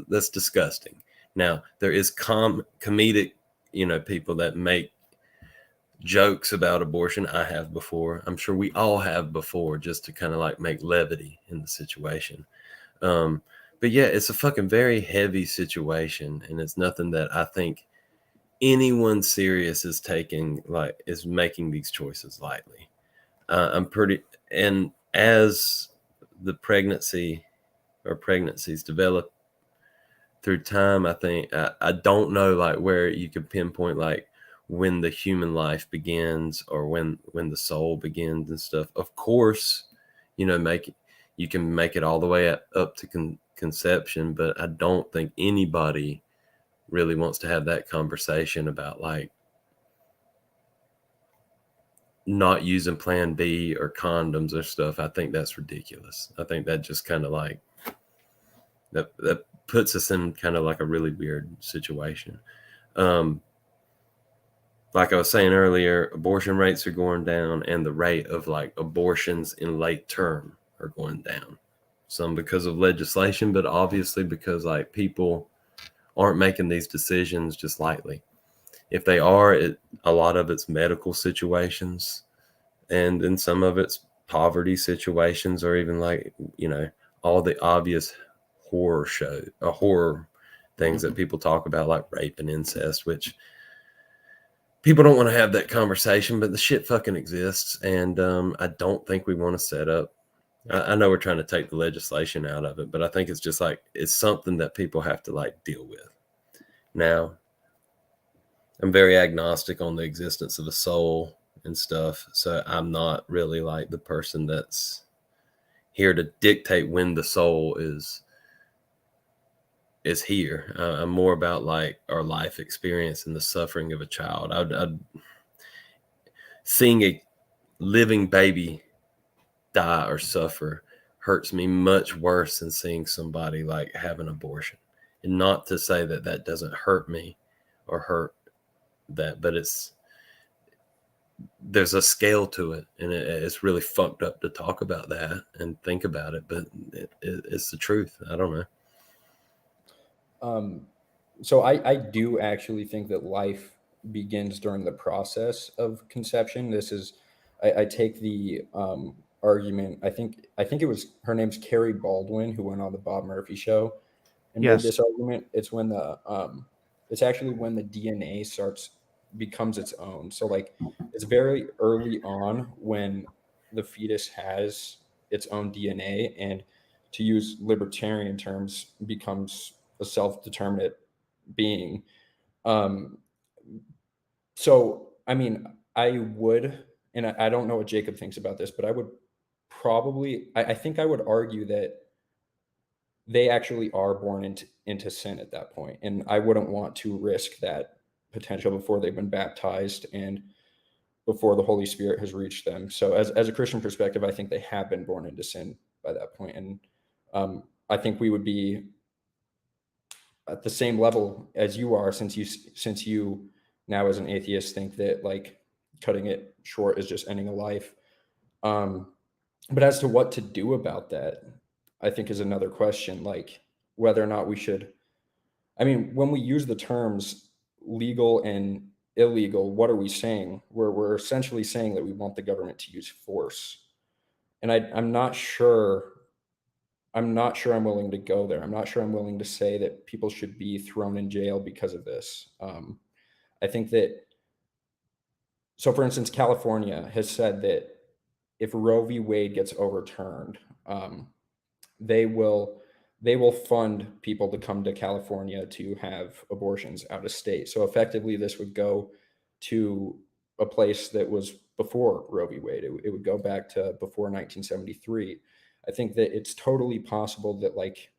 that's disgusting. Now, there is comedic, people that make jokes about abortion. I have before. I'm sure we all have before, just to kind of like make levity in the situation. But yeah, it's a fucking very heavy situation, and it's nothing that I think anyone serious is making these choices lightly. And as the pregnancies develop through time, I think I don't know like where you could pinpoint like when the human life begins or when the soul begins and stuff. Of course, you can make it all the way up to conception, but I don't think anybody really wants to have that conversation about like not using plan B or condoms or stuff. I think that's ridiculous. I think that just kind of like that puts us in kind of like a really weird situation. Like I was saying earlier, abortion rates are going down, and the rate of like abortions in late term are going down. Some because of legislation, but obviously because like people aren't making these decisions just lightly. If they are, a lot of it's medical situations, and in some of it's poverty situations, or even like, all the obvious horror things that people talk about, like rape and incest, which people don't want to have that conversation, but the shit fucking exists. And I don't think we want to set up. I know we're trying to take the legislation out of it, but I think it's just like, it's something that people have to like deal with. Now, I'm very agnostic on the existence of a soul and stuff. So I'm not really like the person that's here to dictate when the soul is here. I'm more about like our life experience and the suffering of a child. I'd seeing a living baby die or suffer hurts me much worse than seeing somebody like have an abortion. And not to say that that doesn't hurt me or hurt that, but there's a scale to it, and it's really fucked up to talk about that and think about it, but it's the truth. I don't know. So I do actually think that life begins during the process of conception. This is I take the argument. I think it was her name's Carrie Baldwin who went on the Bob Murphy show and made Yes. this argument. It's when it's actually when the DNA becomes its own. So like it's very early on when the fetus has its own DNA, and to use libertarian terms, becomes a self-determinate being. Um, so I mean, I would, and I don't know what Jacob thinks about this, but I would probably, I think I would argue that they actually are born into sin at that point, and I wouldn't want to risk that potential before they've been baptized and before the Holy Spirit has reached them. So as a Christian perspective, I think they have been born into sin by that point, and I think we would be at the same level as you are, since you now as an atheist think that like cutting it short is just ending a life. But as to what to do about that, I think is another question, like whether or not we should. I mean, when we use the terms legal and illegal, what are we saying? We're essentially saying that we want the government to use force. And I'm not sure. I'm not sure I'm willing to go there. I'm not sure I'm willing to say that people should be thrown in jail because of this. I think that, so for instance, California has said that if Roe v. Wade gets overturned, they will fund people to come to California to have abortions out of state. So effectively, this would go to a place that was before Roe v. Wade. It would go back to before 1973. I think that it's totally possible that like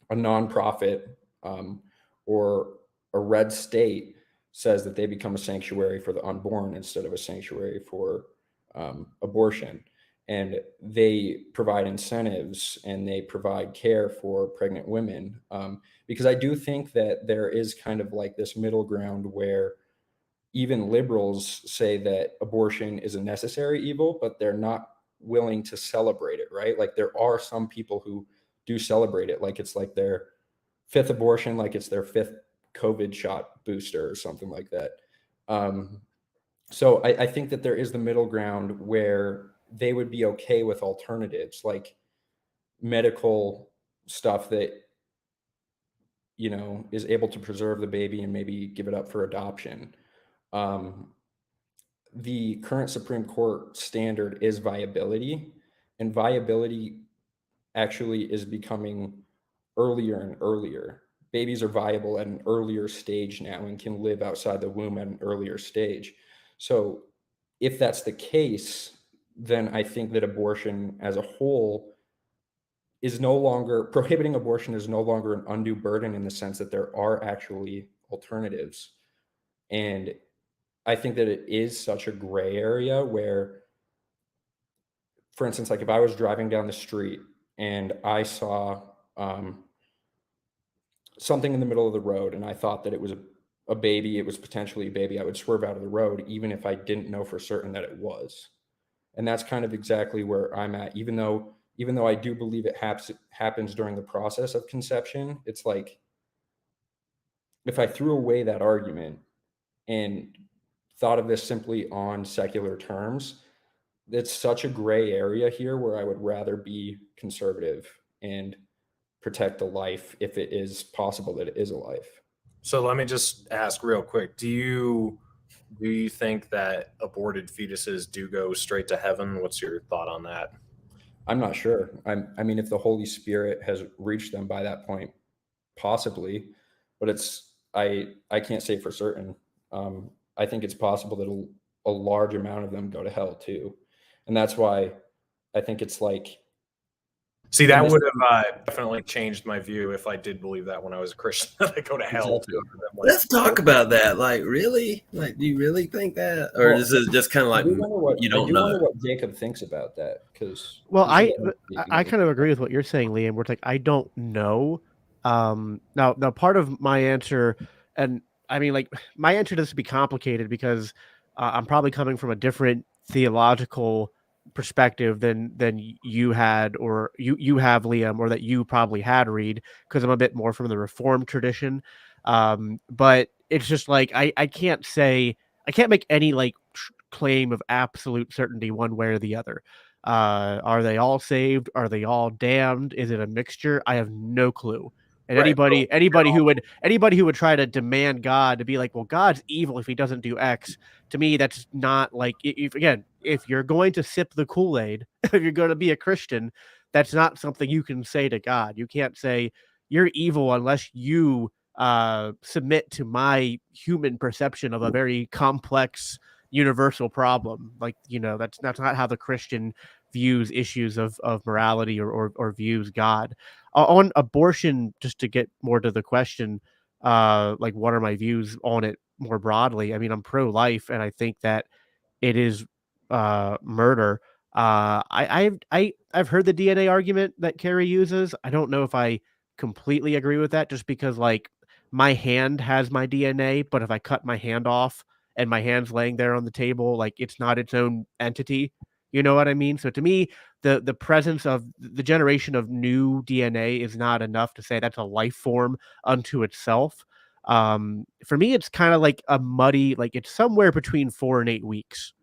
a nonprofit or a red state says that they become a sanctuary for the unborn instead of a sanctuary for abortion. And they provide incentives and they provide care for pregnant women. Because I do think that there is kind of like this middle ground where even liberals say that abortion is a necessary evil, but they're not willing to celebrate it, right? Like there are some people who do celebrate it, like it's like their fifth abortion, like it's their fifth COVID shot booster or something like that. So I think that there is the middle ground where they would be okay with alternatives like medical stuff that, you know, is able to preserve the baby and maybe give it up for adoption. The current Supreme Court standard is viability, and viability actually is becoming earlier and earlier. Babies are viable at an earlier stage now and can live outside the womb at an earlier stage. So if that's the case, then I think that abortion as a whole is no longer, prohibiting abortion is no longer an undue burden in the sense that there are actually alternatives. And I think that it is such a gray area where, for instance, like if I was driving down the street and I saw something in the middle of the road and I thought that it was a baby, it was potentially a baby, I would swerve out of the road even if I didn't know for certain that it was. And that's kind of exactly where I'm at. Even though I do believe it happens during the process of conception, it's like if I threw away that argument and thought of this simply on secular terms, it's such a gray area here where I would rather be conservative and protect the life if it is possible that it is a life. So let me just ask real quick: Do you think that aborted fetuses do go straight to heaven? What's your thought on that? I'm not sure. I mean, if the Holy Spirit has reached them by that point, possibly, but I can't say for certain. I think it's possible that a large amount of them go to hell too, and that's why I think it's like. See, that would have definitely changed my view if I did believe that when I was a Christian, that I go to hell too. Let's talk about that. Like, really? Like, do you really think that, or is it just kind of like you don't know? I wonder what Jacob thinks about that, because I kind of agree with what you're saying, Liam. We're like, I don't know. Now part of my answer, and I mean, like, my answer does be complicated because I'm probably coming from a different theological perspective than you had, or you have, Liam, or that you probably had, Reed, because I'm a bit more from the Reformed tradition. But it's just like I can't make any like claim of absolute certainty one way or the other. Are they all saved? Are they all damned? Is it a mixture? I have no clue. And Right. anybody who would try to demand God to be like, well, God's evil if he doesn't do X, to me, that's not like, if you're going to sip the Kool-Aid, if you're going to be a Christian, that's not something you can say to God. You can't say you're evil unless you submit to my human perception of a very complex universal problem. Like, that's not how the Christian views issues of morality or views God. On abortion, just to get more to the question, like, what are my views on it more broadly? I mean, I'm pro-life, and I think that it is murder. I've heard the DNA argument that Carrie uses. I don't know if I completely agree with that, just because, like, my hand has my DNA, but if I cut my hand off and my hand's laying there on the table, like, it's not its own entity. You know what I mean? So to me, the presence of the generation of new DNA is not enough to say that's a life form unto itself. For me, it's kind of like a muddy, like, it's somewhere between 4 and 8 weeks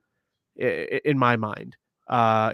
in my mind,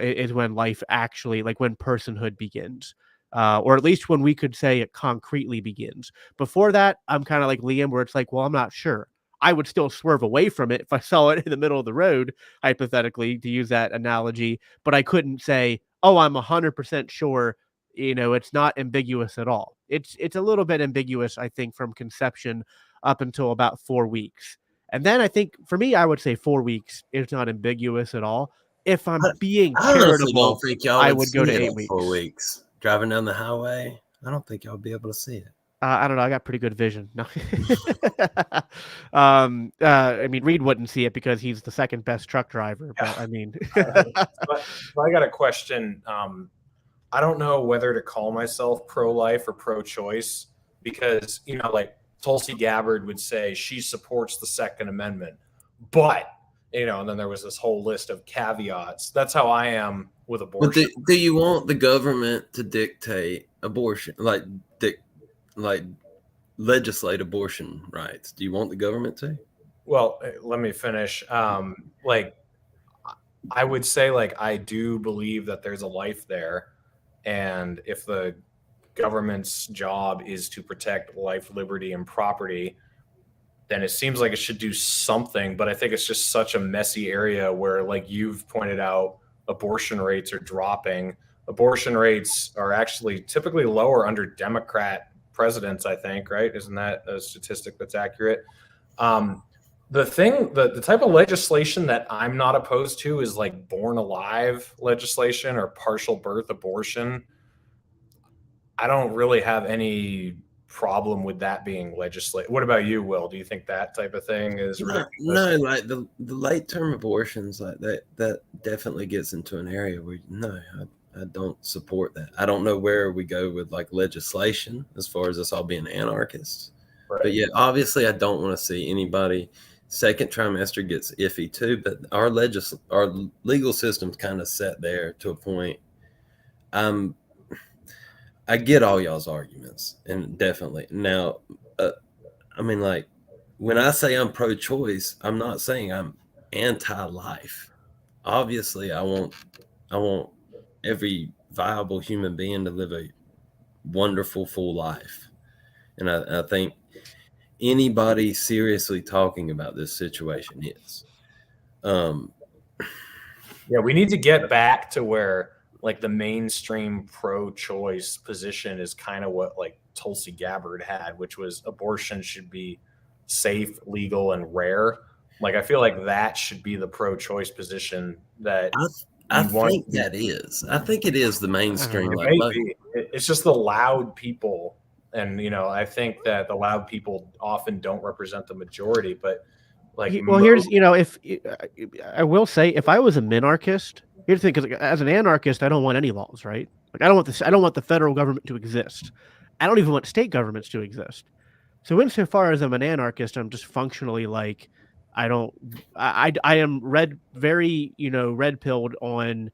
is when life actually, like, when personhood begins, or at least when we could say it concretely begins. Before that, I'm kind of like Liam, where it's like, well, I'm not sure. I would still swerve away from it if I saw it in the middle of the road, hypothetically, to use that analogy. But I couldn't say, oh, I'm 100% sure. It's not ambiguous at all. It's a little bit ambiguous, I think, from conception up until about 4 weeks. And then I think, for me, I would say 4 weeks is not ambiguous at all. If I'm being I honestly charitable, don't think y'all I would would go see to it 8 in weeks. 4 weeks. Driving down the highway, I don't think y'all would be able to see it. I don't know. I got pretty good vision. No. I mean, Reed wouldn't see it because he's the second best truck driver. But I mean, But I got a question. I don't know whether to call myself pro-life or pro-choice, because, like Tulsi Gabbard would say she supports the Second Amendment, but, and then there was this whole list of caveats. That's how I am with But abortion. do you want the government to dictate abortion, like legislate abortion rights? Do you want the government to? Well, let me finish. Like, I would say, like, I do believe that there's a life there, and if the government's job is to protect life, liberty, and property, then it seems like it should do something. But I think it's just such a messy area where, like you've pointed out, abortion rates are dropping. Abortion rates are actually typically lower under Democrat presidents, I think, right? Isn't that a statistic that's accurate? The type of legislation that I'm not opposed to is like born alive legislation or partial birth abortion. I don't really have any problem with that being legislated. What about you, Will? Do you think that type of thing is ridiculous? No, like the late term abortions, like that definitely gets into an area where I don't support that. I don't know where we go with like legislation as far as us all being anarchists. Right. But yeah, obviously I don't want to see anybody. Second trimester gets iffy too, but our legal system's kind of set there to a point. I get all y'all's arguments, and definitely now, I mean, like, when I say I'm pro-choice, I'm not saying I'm anti-life. Obviously, I want every viable human being to live a wonderful, full life, and I think anybody seriously talking about this situation is. Yeah, we need to get back to where, like, the mainstream pro-choice position is kind of what, like, Tulsi Gabbard had, which was abortion should be safe, legal, and rare. Like, I feel like that should be the pro-choice position that I think that is. I think it is the mainstream. It may be. It's just the loud people, and I think that the loud people often don't represent the majority. But like, here's if I will say, if I was a minarchist, here's the thing, because as an anarchist, I don't want any laws, right? Like, I don't want the federal government to exist. I don't even want state governments to exist. So insofar as I'm an anarchist, I'm just functionally like, I am very red pilled on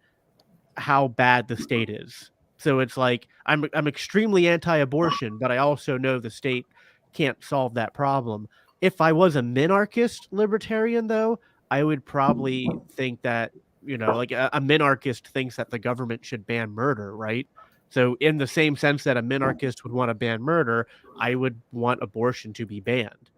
how bad the state is. So it's like I'm extremely anti-abortion, but I also know the state can't solve that problem. If I was a minarchist libertarian, though, I would probably think that, like a minarchist thinks that the government should ban murder, right? So in the same sense that a minarchist would want to ban murder, I would want abortion to be banned.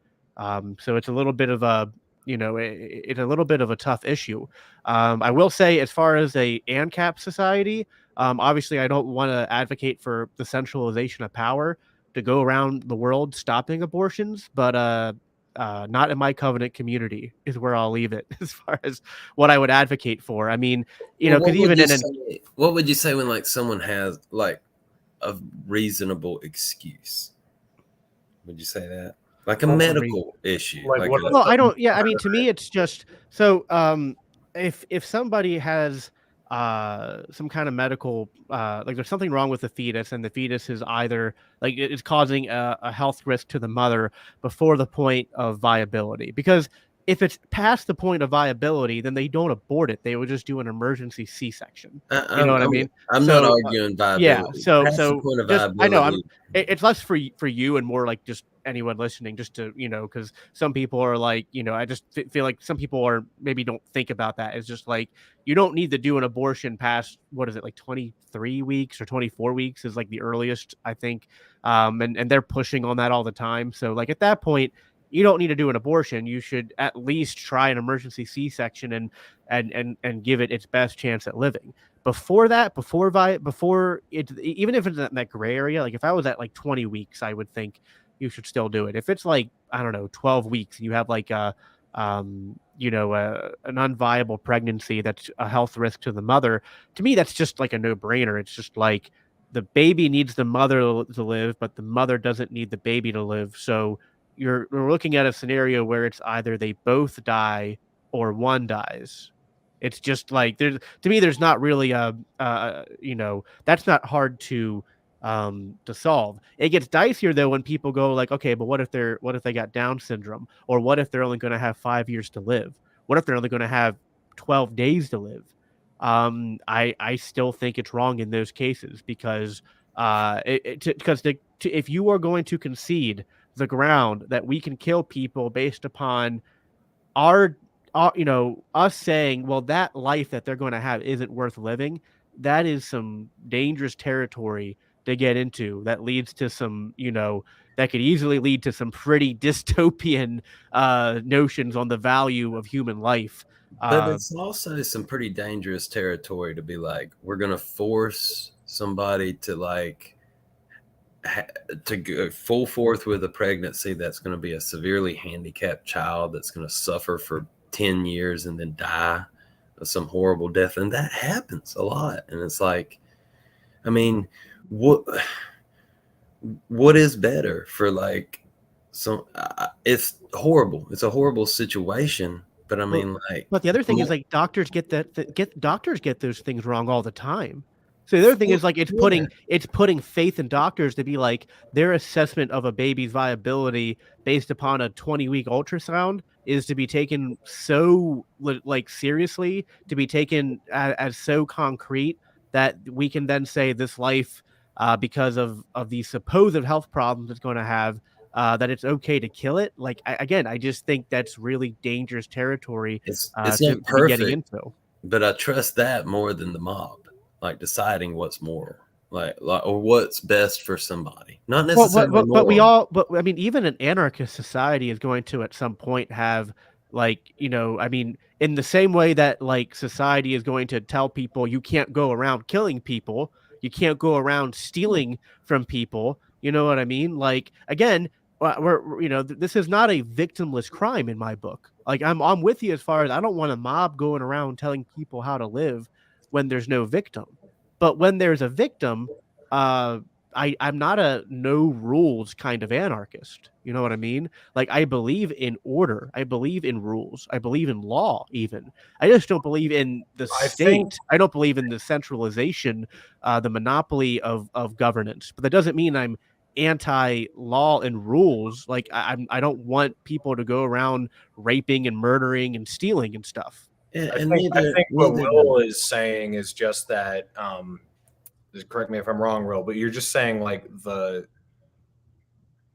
So it's a little bit of a, it's a little bit of a tough issue. I will say, as far as a ANCAP society, obviously I don't want to advocate for the centralization of power to go around the world stopping abortions, but not in my covenant community is where I'll leave it as far as what I would advocate for. I mean, Well, because even in an what would you say when like someone has like a reasonable excuse? Would you say that? Like a medical issue? Like what- well, I don't. Yeah, I mean, to me, it's just so. If somebody has some kind of medical like there's something wrong with the fetus, and the fetus is either like it's causing a health risk to the mother before the point of viability, because if it's past the point of viability, then they don't abort it. They would just do an emergency C-section. You know what I mean? I'm not arguing viability. Yeah. So Past the point of just, I know viability. it's less for you and more like just anyone listening, just to, because some people are like, I just feel like some people are maybe don't think about that. It's just like, you don't need to do an abortion past, what is it, like 23 weeks or 24 weeks is like the earliest, I think. And they're pushing on that all the time. So like at that point, you don't need to do an abortion. You should at least try an emergency C-section and give it its best chance at living. Before that, before it, even if it's in that gray area, like if I was at like 20 weeks, I would think you should still do it. If it's like, I don't know, 12 weeks, and you have like an unviable pregnancy that's a health risk to the mother, to me, that's just like a no-brainer. It's just like the baby needs the mother to live, but the mother doesn't need the baby to live. So we're looking at a scenario where it's either they both die or one dies. It's just like to me, there's not really that's not hard to solve. It gets dicier though when people go like, okay, but what if they got Down syndrome, or what if they're only going to have 5 years to live? What if they're only going to have 12 days to live? I still think it's wrong in those cases, because if you are going to concede the ground that we can kill people based upon our us saying, well, that life that they're going to have isn't worth living, that is some dangerous territory to get into. That leads to some, that could easily lead to some pretty dystopian notions on the value of human life. But it's also some pretty dangerous territory to be like, we're going to force somebody to like to go full forth with a pregnancy that's going to be a severely handicapped child that's going to suffer for 10 years and then die of some horrible death. And that happens a lot. And it's like, I mean, what is better for like some it's horrible. It's a horrible situation. But I mean, like, but the other thing is like doctors get those things wrong all the time. So the other thing is like it's putting faith in doctors to be like, their assessment of a baby's viability based upon a 20-week ultrasound is to be taken so like seriously, to be taken as so concrete that we can then say this life, because of the supposed health problems it's going to have, that it's okay to kill it. Like I just think that's really dangerous territory. It's to not perfect, be getting into. But I trust that more than the mob. Like deciding what's moral, like or what's best for somebody, not necessarily. But I mean, even an anarchist society is going to at some point have like, I mean, in the same way that like society is going to tell people you can't go around killing people, you can't go around stealing from people. You know what I mean? Like again, this is not a victimless crime in my book. Like I'm with you as far as I don't want a mob going around telling people how to live when there's no victim. But when there's a victim, I'm not a no rules kind of anarchist. You know what I mean? Like I believe in order. I believe in rules. I believe in law even. I just don't believe in the state. I don't believe in the centralization, the monopoly of governance. But that doesn't mean I'm anti-law and rules. Like I don't want people to go around raping and murdering and stealing and stuff. I think what Will is saying is just that, correct me if I'm wrong, Will, but you're just saying like the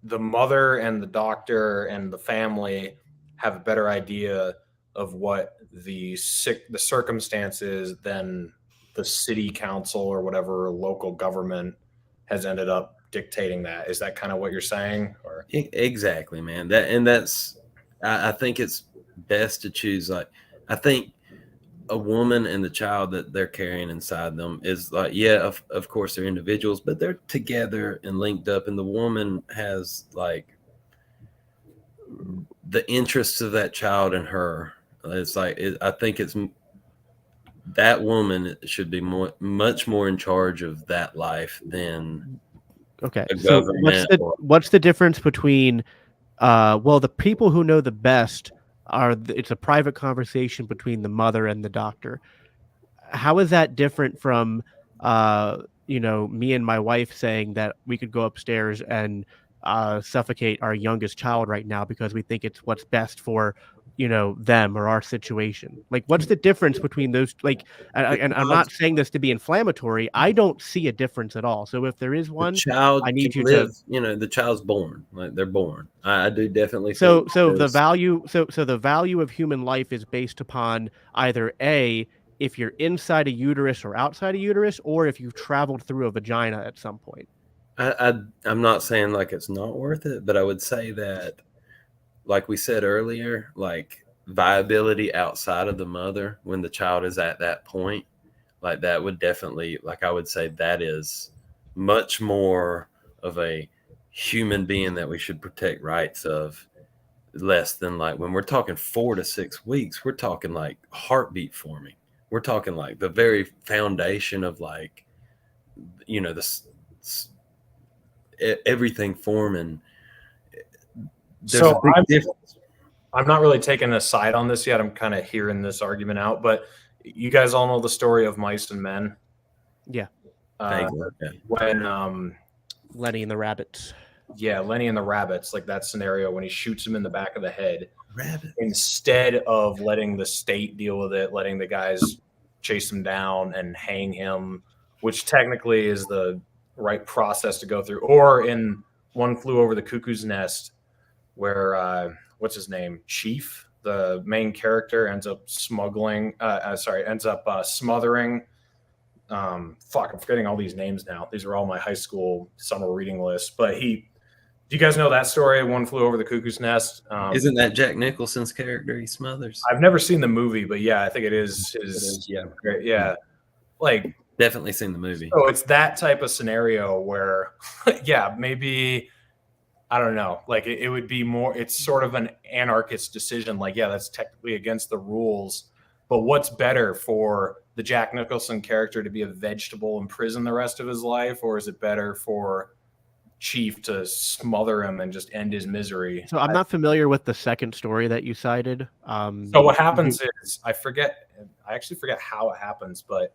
mother and the doctor and the family have a better idea of what the circumstances than the city council or whatever local government has ended up dictating that. Is that kind of what you're saying? Or Exactly, man. I think it's best to choose, like, I think a woman and the child that they're carrying inside them is like, yeah, of course they're individuals, but they're together and linked up, and the woman has like the interests of that child and her. It's like, I think it's that woman should be much more in charge of that life than Okay. a So government. what's the difference between well, the people who know the best it's a private conversation between the mother and the doctor. How is that different from me and my wife saying that we could go upstairs and suffocate our youngest child right now because we think it's what's best for them or our situation? Like, what's the difference between those? Like, and I'm not saying this to be inflammatory. I don't see a difference at all. So if there is one, The child I need can you live, the child's born, like they're born. I do definitely so think so the value the value of human life is based upon either A, if you're inside a uterus or outside a uterus, or if you've traveled through a vagina at some point. I'm not saying like it's not worth it, but I would say that, like we said earlier, like viability outside of the mother when the child is at that point, like that would definitely, like I would say that is much more of a human being that we should protect rights of, less than like when we're talking 4 to 6 weeks, we're talking like heartbeat forming. We're talking like the very foundation of like, everything forming. There's a big difference. I'm not really taking a side on this yet. I'm kind of hearing this argument out, but you guys all know the story of Mice and Men. Yeah. When Lenny and the Rabbits. Yeah, Lenny and the Rabbits, like that scenario when he shoots him in the back of the head. Rabbit. Instead of letting the state deal with it, letting the guys chase him down and hang him, which technically is the right process to go through. Or in One Flew Over the Cuckoo's Nest, where what's his name? Chief, the main character, ends up smothering. I'm forgetting all these names now. These are all my high school summer reading list. But do you guys know that story? One Flew Over the Cuckoo's Nest. Isn't that Jack Nicholson's character? He smothers. I've never seen the movie, but yeah, I think it is. Yeah. Like, definitely seen the movie. So it's that type of scenario where, yeah, maybe, I don't know, like it would be more, it's sort of an anarchist decision. Like, yeah, that's technically against the rules, but what's better for the Jack Nicholson character to be a vegetable in prison the rest of his life? Or is it better for Chief to smother him and just end his misery? So I'm not familiar with the second story that you cited. So what happens is, I actually forget how it happens, but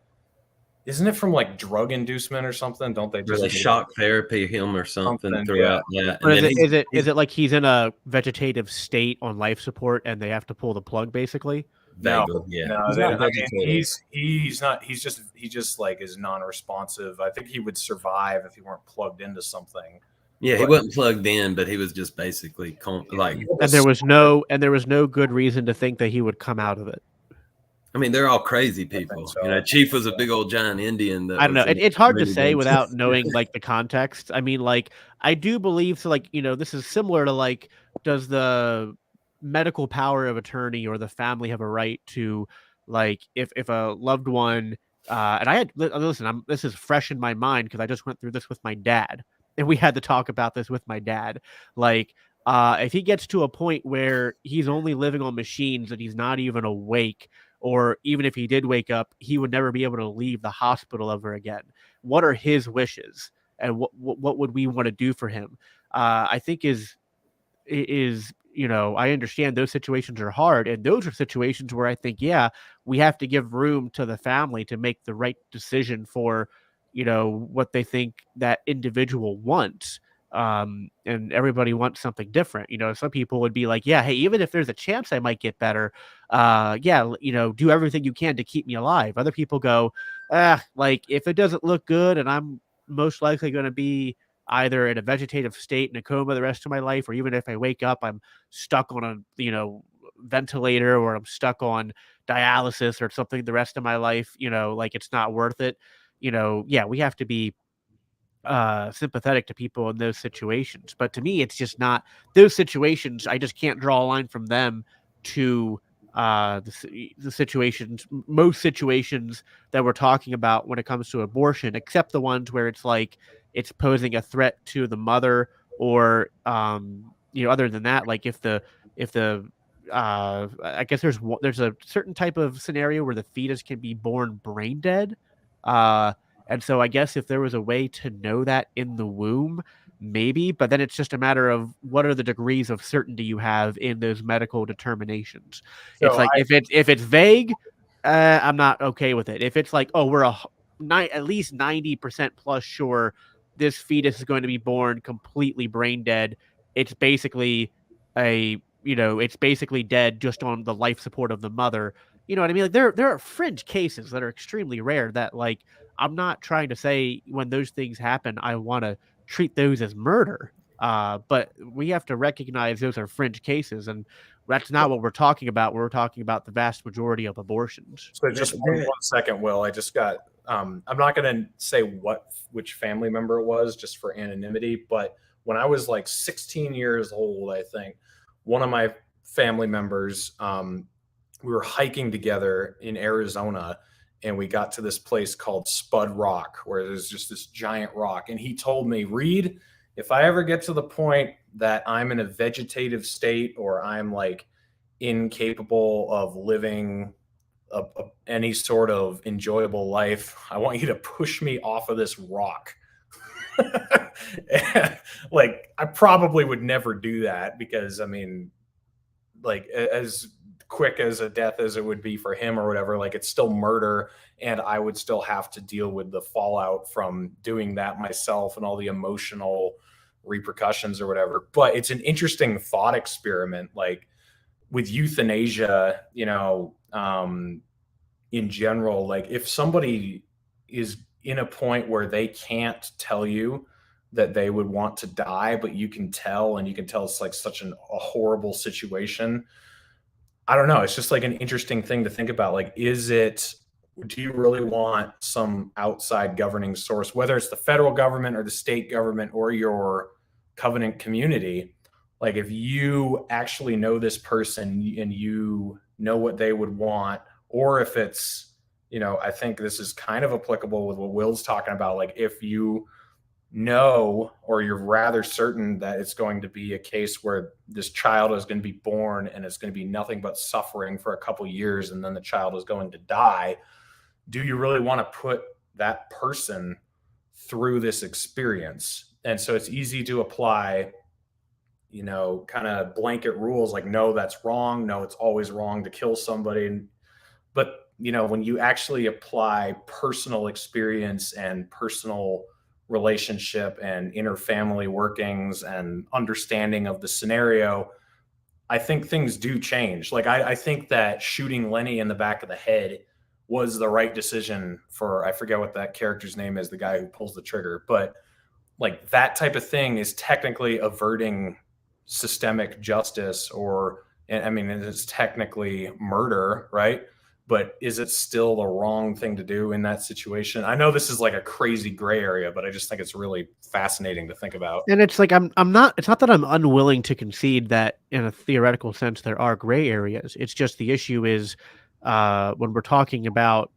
isn't it from like drug inducement or something? Don't they just shock therapy him or something throughout? Yeah. Or is it like he's in a vegetative state on life support and they have to pull the plug basically? No, he's not. He just like is non-responsive. I think he would survive if he weren't plugged into something. Yeah, he wasn't plugged in, but he was just basically like. And there was no good reason to think that he would come out of it. I mean, they're all crazy people. So. Chief was a big old giant Indian. I don't know. It's hard to say without knowing like the context. I mean, like I do believe so. Like this is similar to like, does the medical power of attorney or the family have a right to, like, if a loved one and this is fresh in my mind because I just went through this with my dad and we had to talk about this with my dad. Like, if he gets to a point where he's only living on machines and he's not even awake, or even if he did wake up, he would never be able to leave the hospital ever again. What are his wishes, and what would we want to do for him? I think is I understand those situations are hard, and those are situations where I think, yeah, we have to give room to the family to make the right decision for, what they think that individual wants. And everybody wants something different. Some people would be like, yeah, hey, even if there's a chance I might get better, do everything you can to keep me alive. Other people go, like if it doesn't look good and I'm most likely going to be either in a vegetative state in a coma the rest of my life, or even if I wake up, I'm stuck on a, ventilator or I'm stuck on dialysis or something the rest of my life, like it's not worth it. Yeah, we have to be sympathetic to people in those situations. But to me, it's just not those situations. I just can't draw a line from them to the situations, most situations that we're talking about when it comes to abortion, except the ones where it's like it's posing a threat to the mother, or other than that, like if the I guess there's a certain type of scenario where the fetus can be born brain dead. And so I guess if there was a way to know that in the womb, maybe, but then it's just a matter of what are the degrees of certainty you have in those medical determinations. It's So like if it's vague, I'm not okay with it. If it's like, oh, we're at least 90% plus sure this fetus is going to be born completely brain dead, it's basically it's basically dead just on the life support of the mother. You know what I mean? Like there are fringe cases that are extremely rare that like I'm not trying to say when those things happen, I want to treat those as murder. But we have to recognize those are fringe cases, and that's not what we're talking about. We're talking about the vast majority of abortions. So just one second, Will. I just got. I'm not going to say which family member it was, just for anonymity. But when I was like 16 years old, I think one of my family members, we were hiking together in Arizona, and we got to this place called Spud Rock, where there's just this giant rock. And he told me, Reed, if I ever get to the point that I'm in a vegetative state or I'm like incapable of living any sort of enjoyable life, I want you to push me off of this rock. And, like, I probably would never do that because, I mean, like, as quick as a death as it would be for him or whatever, like, it's still murder, and I would still have to deal with the fallout from doing that myself and all the emotional repercussions or whatever. But it's an interesting thought experiment, like with euthanasia, in general. Like, if somebody is in a point where they can't tell you that they would want to die, but you can tell, and you can tell it's like such a horrible situation. I don't know. It's just like an interesting thing to think about. Like, do you really want some outside governing source, whether it's the federal government or the state government or your covenant community? Like, if you actually know this person and you know what they would want, or if it's, I think this is kind of applicable with what Will's talking about. Like, if you know, or you're rather certain that it's going to be a case where this child is going to be born and it's going to be nothing but suffering for a couple years, and then the child is going to die, do you really want to put that person through this experience? And so it's easy to apply, kind of blanket rules like, no, that's wrong. No, it's always wrong to kill somebody. But, when you actually apply personal experience and personal relationship and inner family workings and understanding of the scenario, I think things do change. Like, I think that shooting Lenny in the back of the head was the right decision for, I forget what that character's name is, the guy who pulls the trigger, but like, that type of thing is technically averting systemic justice, or, I mean, it's technically murder, right? But is it still the wrong thing to do in that situation? I know this is like a crazy gray area, but I just think it's really fascinating to think about. And it's like it's not that I'm unwilling to concede that in a theoretical sense there are gray areas. It's just the issue is when we're talking about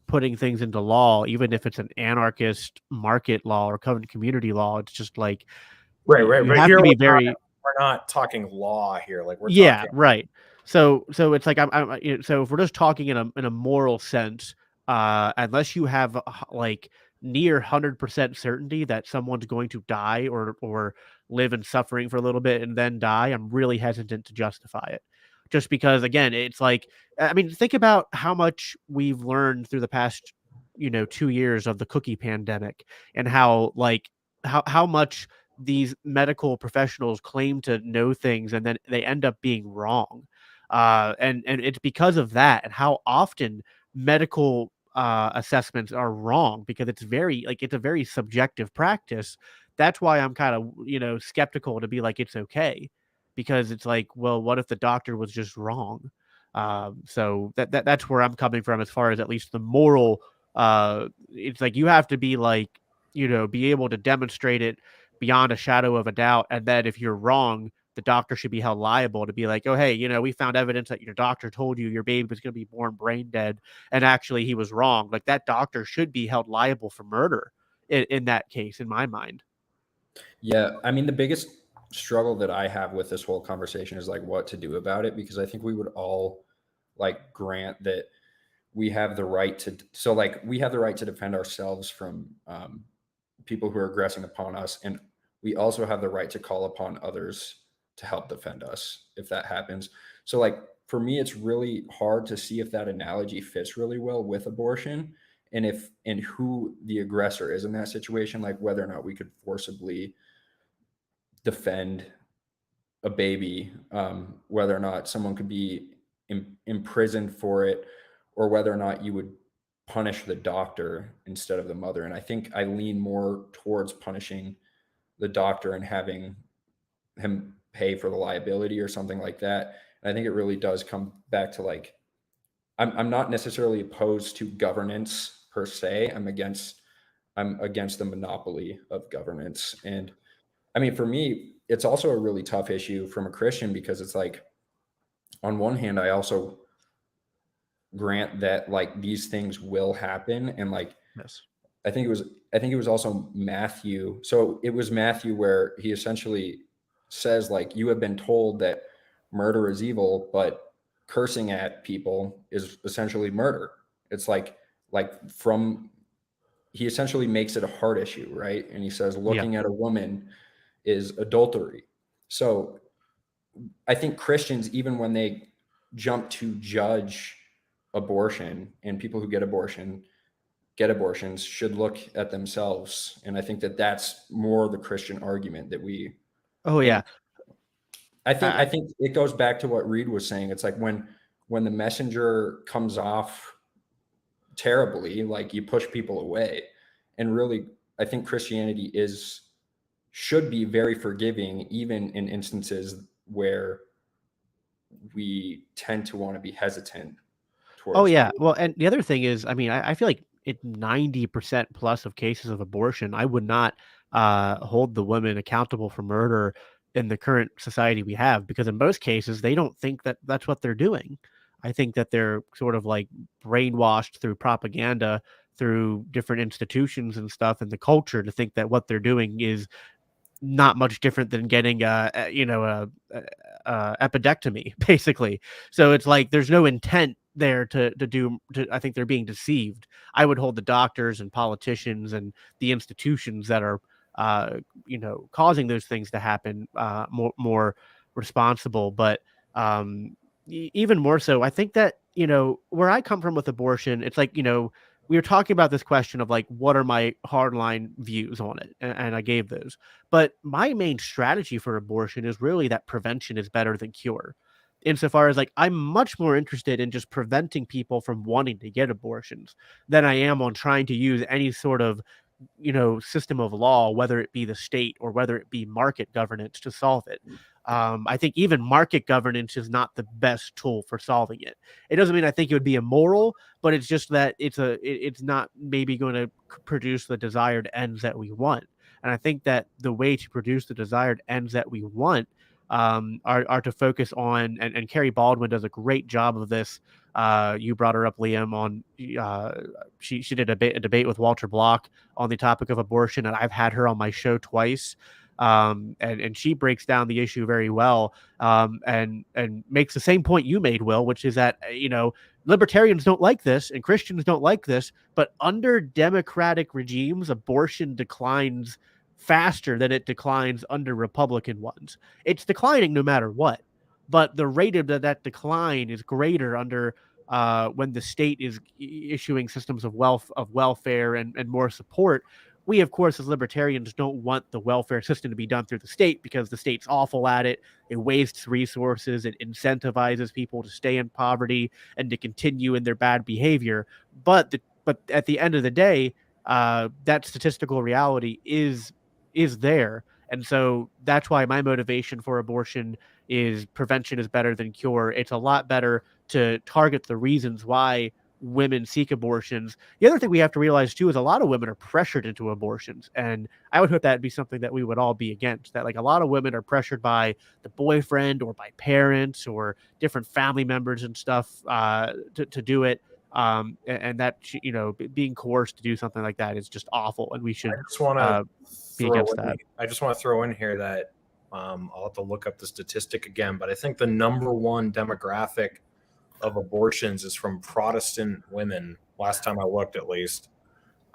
putting things into law, even if it's an anarchist market law or covenant community law, it's just like right. You But have here to be we're not talking law here. Like, we're yeah, talking, right. So it's like so if we're just talking in a moral sense, unless you have like near 100% certainty that someone's going to die or live in suffering for a little bit and then die, I'm really hesitant to justify it. Just because, again, it's like, I mean, think about how much we've learned through the past, 2 years of the cookie pandemic, and how much these medical professionals claim to know things and then they end up being wrong. And it's because of that, and how often medical assessments are wrong, because it's a very subjective practice. That's why I'm kind of, skeptical to be like, it's okay. because it's like, well, what if the doctor was just wrong? So that's where I'm coming from as far as at least the moral. It's like you have to be like, be able to demonstrate it beyond a shadow of a doubt, and then if you're wrong, the doctor should be held liable to be like, oh, hey, we found evidence that your doctor told you your baby was going to be born brain dead, and actually he was wrong. Like that doctor should be held liable for murder in that case, in my mind. Yeah, I mean, the biggest struggle that I have with this whole conversation is like what to do about it, because I think we would all like grant that we have the right to, so like we have the right to defend ourselves from people who are aggressing upon us, and we also have the right to call upon others to help defend us if that happens. So like for me, it's really hard to see if that analogy fits really well with abortion, and who the aggressor is in that situation, like whether or not we could forcibly defend a baby, whether or not someone could be imprisoned for it, or whether or not you would punish the doctor instead of the mother. And I think I lean more towards punishing the doctor and having him pay for the liability or something like that. And I think it really does come back to like, I'm not necessarily opposed to governance per se. I'm against the monopoly of governance. And I mean, for me, it's also a really tough issue from a Christian, because it's like, on one hand, I also grant that like these things will happen. And like, Yes. I think it was also Matthew. So it was Matthew where he essentially says like, you have been told that murder is evil, but cursing at people is essentially murder. It's like he essentially makes it a heart issue, right? And he says looking at a woman is adultery. So I think Christians, even when they jump to judge abortion, and people who get abortions should look at themselves. And I think that that's more the Christian argument that we. Oh yeah. I think it goes back to what Reed was saying. It's like when the messenger comes off terribly, like you push people away. And really, I think Christianity should be very forgiving, even in instances where we tend to want to be hesitant towards. Oh yeah. Well, and the other thing is, I mean, I feel like 90% plus of cases of abortion, I would not hold the women accountable for murder in the current society we have, because in most cases they don't think that that's what they're doing. I think that they're sort of like brainwashed through propaganda, through different institutions and stuff, and the culture to think that what they're doing is not much different than getting a epidectomy, basically. So it's like there's no intent there to do. I think they're being deceived. I would hold the doctors and politicians and the institutions that are causing those things to happen more responsible. But even more so, I think that where I come from with abortion, it's like we were talking about this question of like, what are my hardline views on it? And I gave those. But my main strategy for abortion is really that prevention is better than cure. Insofar as like, I'm much more interested in just preventing people from wanting to get abortions than I am on trying to use any sort of, system of law, whether it be the state or whether it be market governance, to solve it. I think even market governance is not the best tool for solving it. It doesn't mean I think it would be immoral, but it's just that it's not maybe going to produce the desired ends that we want. And I think that the way to produce the desired ends that we want are to focus on, and Carrie Baldwin does a great job of this. You brought her up, Liam, on she did a debate with Walter Block on the topic of abortion, and I've had her on my show twice. And she breaks down the issue very well, and makes the same point you made, Will, which is that libertarians don't like this and Christians don't like this, but under democratic regimes, abortion declines faster than it declines under Republican ones. It's declining no matter what, but the rate of that decline is greater under when the state is issuing systems of welfare and more support. We, of course, as libertarians, don't want the welfare system to be done through the state because the state's awful at it. It wastes resources. It incentivizes people to stay in poverty and to continue in their bad behavior. But at the end of the day, that statistical reality is there. And so that's why my motivation for abortion is prevention is better than cure. It's a lot better to target the reasons why women seek abortions. The other thing we have to realize too is a lot of women are pressured into abortions. And I would hope that'd be something that we would all be against. That like a lot of women are pressured by the boyfriend or by parents or different family members and stuff to do it. And that, you know, being coerced to do something like that is just awful. And we should I just want to be against that. I just want to throw in here that I'll have to look up the statistic again, but I think the number one demographic of abortions is from Protestant women. Last time I looked, at least,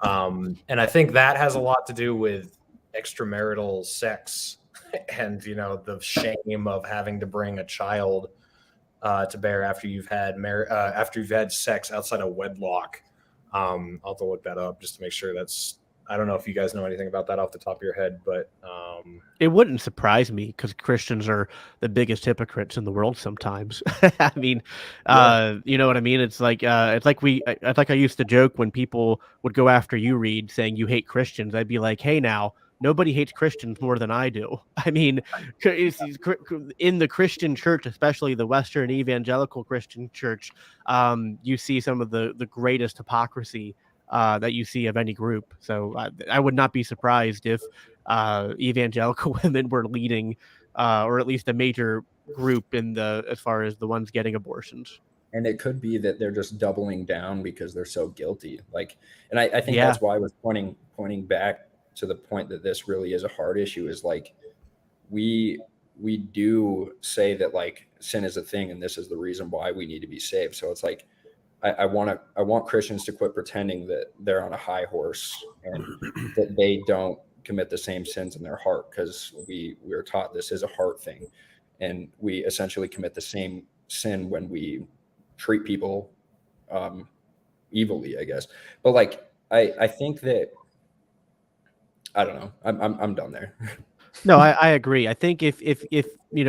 and I think that has a lot to do with extramarital sex and the shame of having to bring a child to bear after you've had sex outside of wedlock. I'll have to look that up just to make sure that's. I don't know if you guys know anything about that off the top of your head, but it wouldn't surprise me because Christians are the biggest hypocrites in the world sometimes. I mean, you know what I mean? It's like I used to joke when people would go after you, Reed, saying you hate Christians. I'd be like, hey, now nobody hates Christians more than I do. I mean, in the Christian church, especially the Western evangelical Christian church, you see some of the greatest hypocrisy that you see of any group. So I would not be surprised if evangelical women were leading, or at least a major group as far as the ones getting abortions. And it could be that they're just doubling down because they're so guilty. And I think that's why I was pointing back to the point that this really is a hard issue. Is like we do say that like sin is a thing, and this is the reason why we need to be saved. So it's like I want Christians to quit pretending that they're on a high horse and that they don't commit the same sins in their heart, because we are taught this is a heart thing, and we essentially commit the same sin when we treat people evilly, I guess. But like I think that I don't know. I'm done there. No, I agree. I think if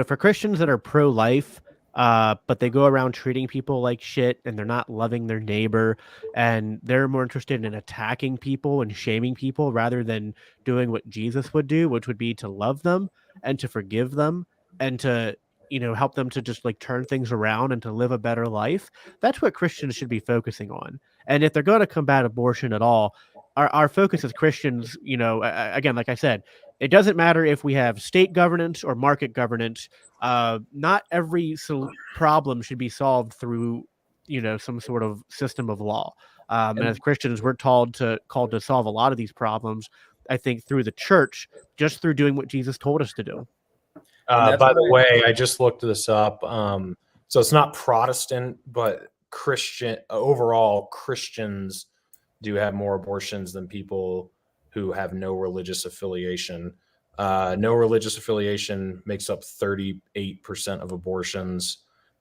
for Christians that are pro-life, but they go around treating people like shit and they're not loving their neighbor and they're more interested in attacking people and shaming people rather than doing what Jesus would do, which would be to love them and to forgive them and to, help them to just like turn things around and to live a better life. That's what Christians should be focusing on. And if they're going to combat abortion at all, our focus as Christians, again, like I said, it doesn't matter if we have state governance or market governance. Not every problem should be solved through, some sort of system of law. And as Christians, we're called to solve a lot of these problems, I think, through the church, just through doing what Jesus told us to do. By the way, I just looked this up. So it's not Protestant, but Christian. Overall, Christians do have more abortions than people who have no religious affiliation. No religious affiliation makes up 38% of abortions.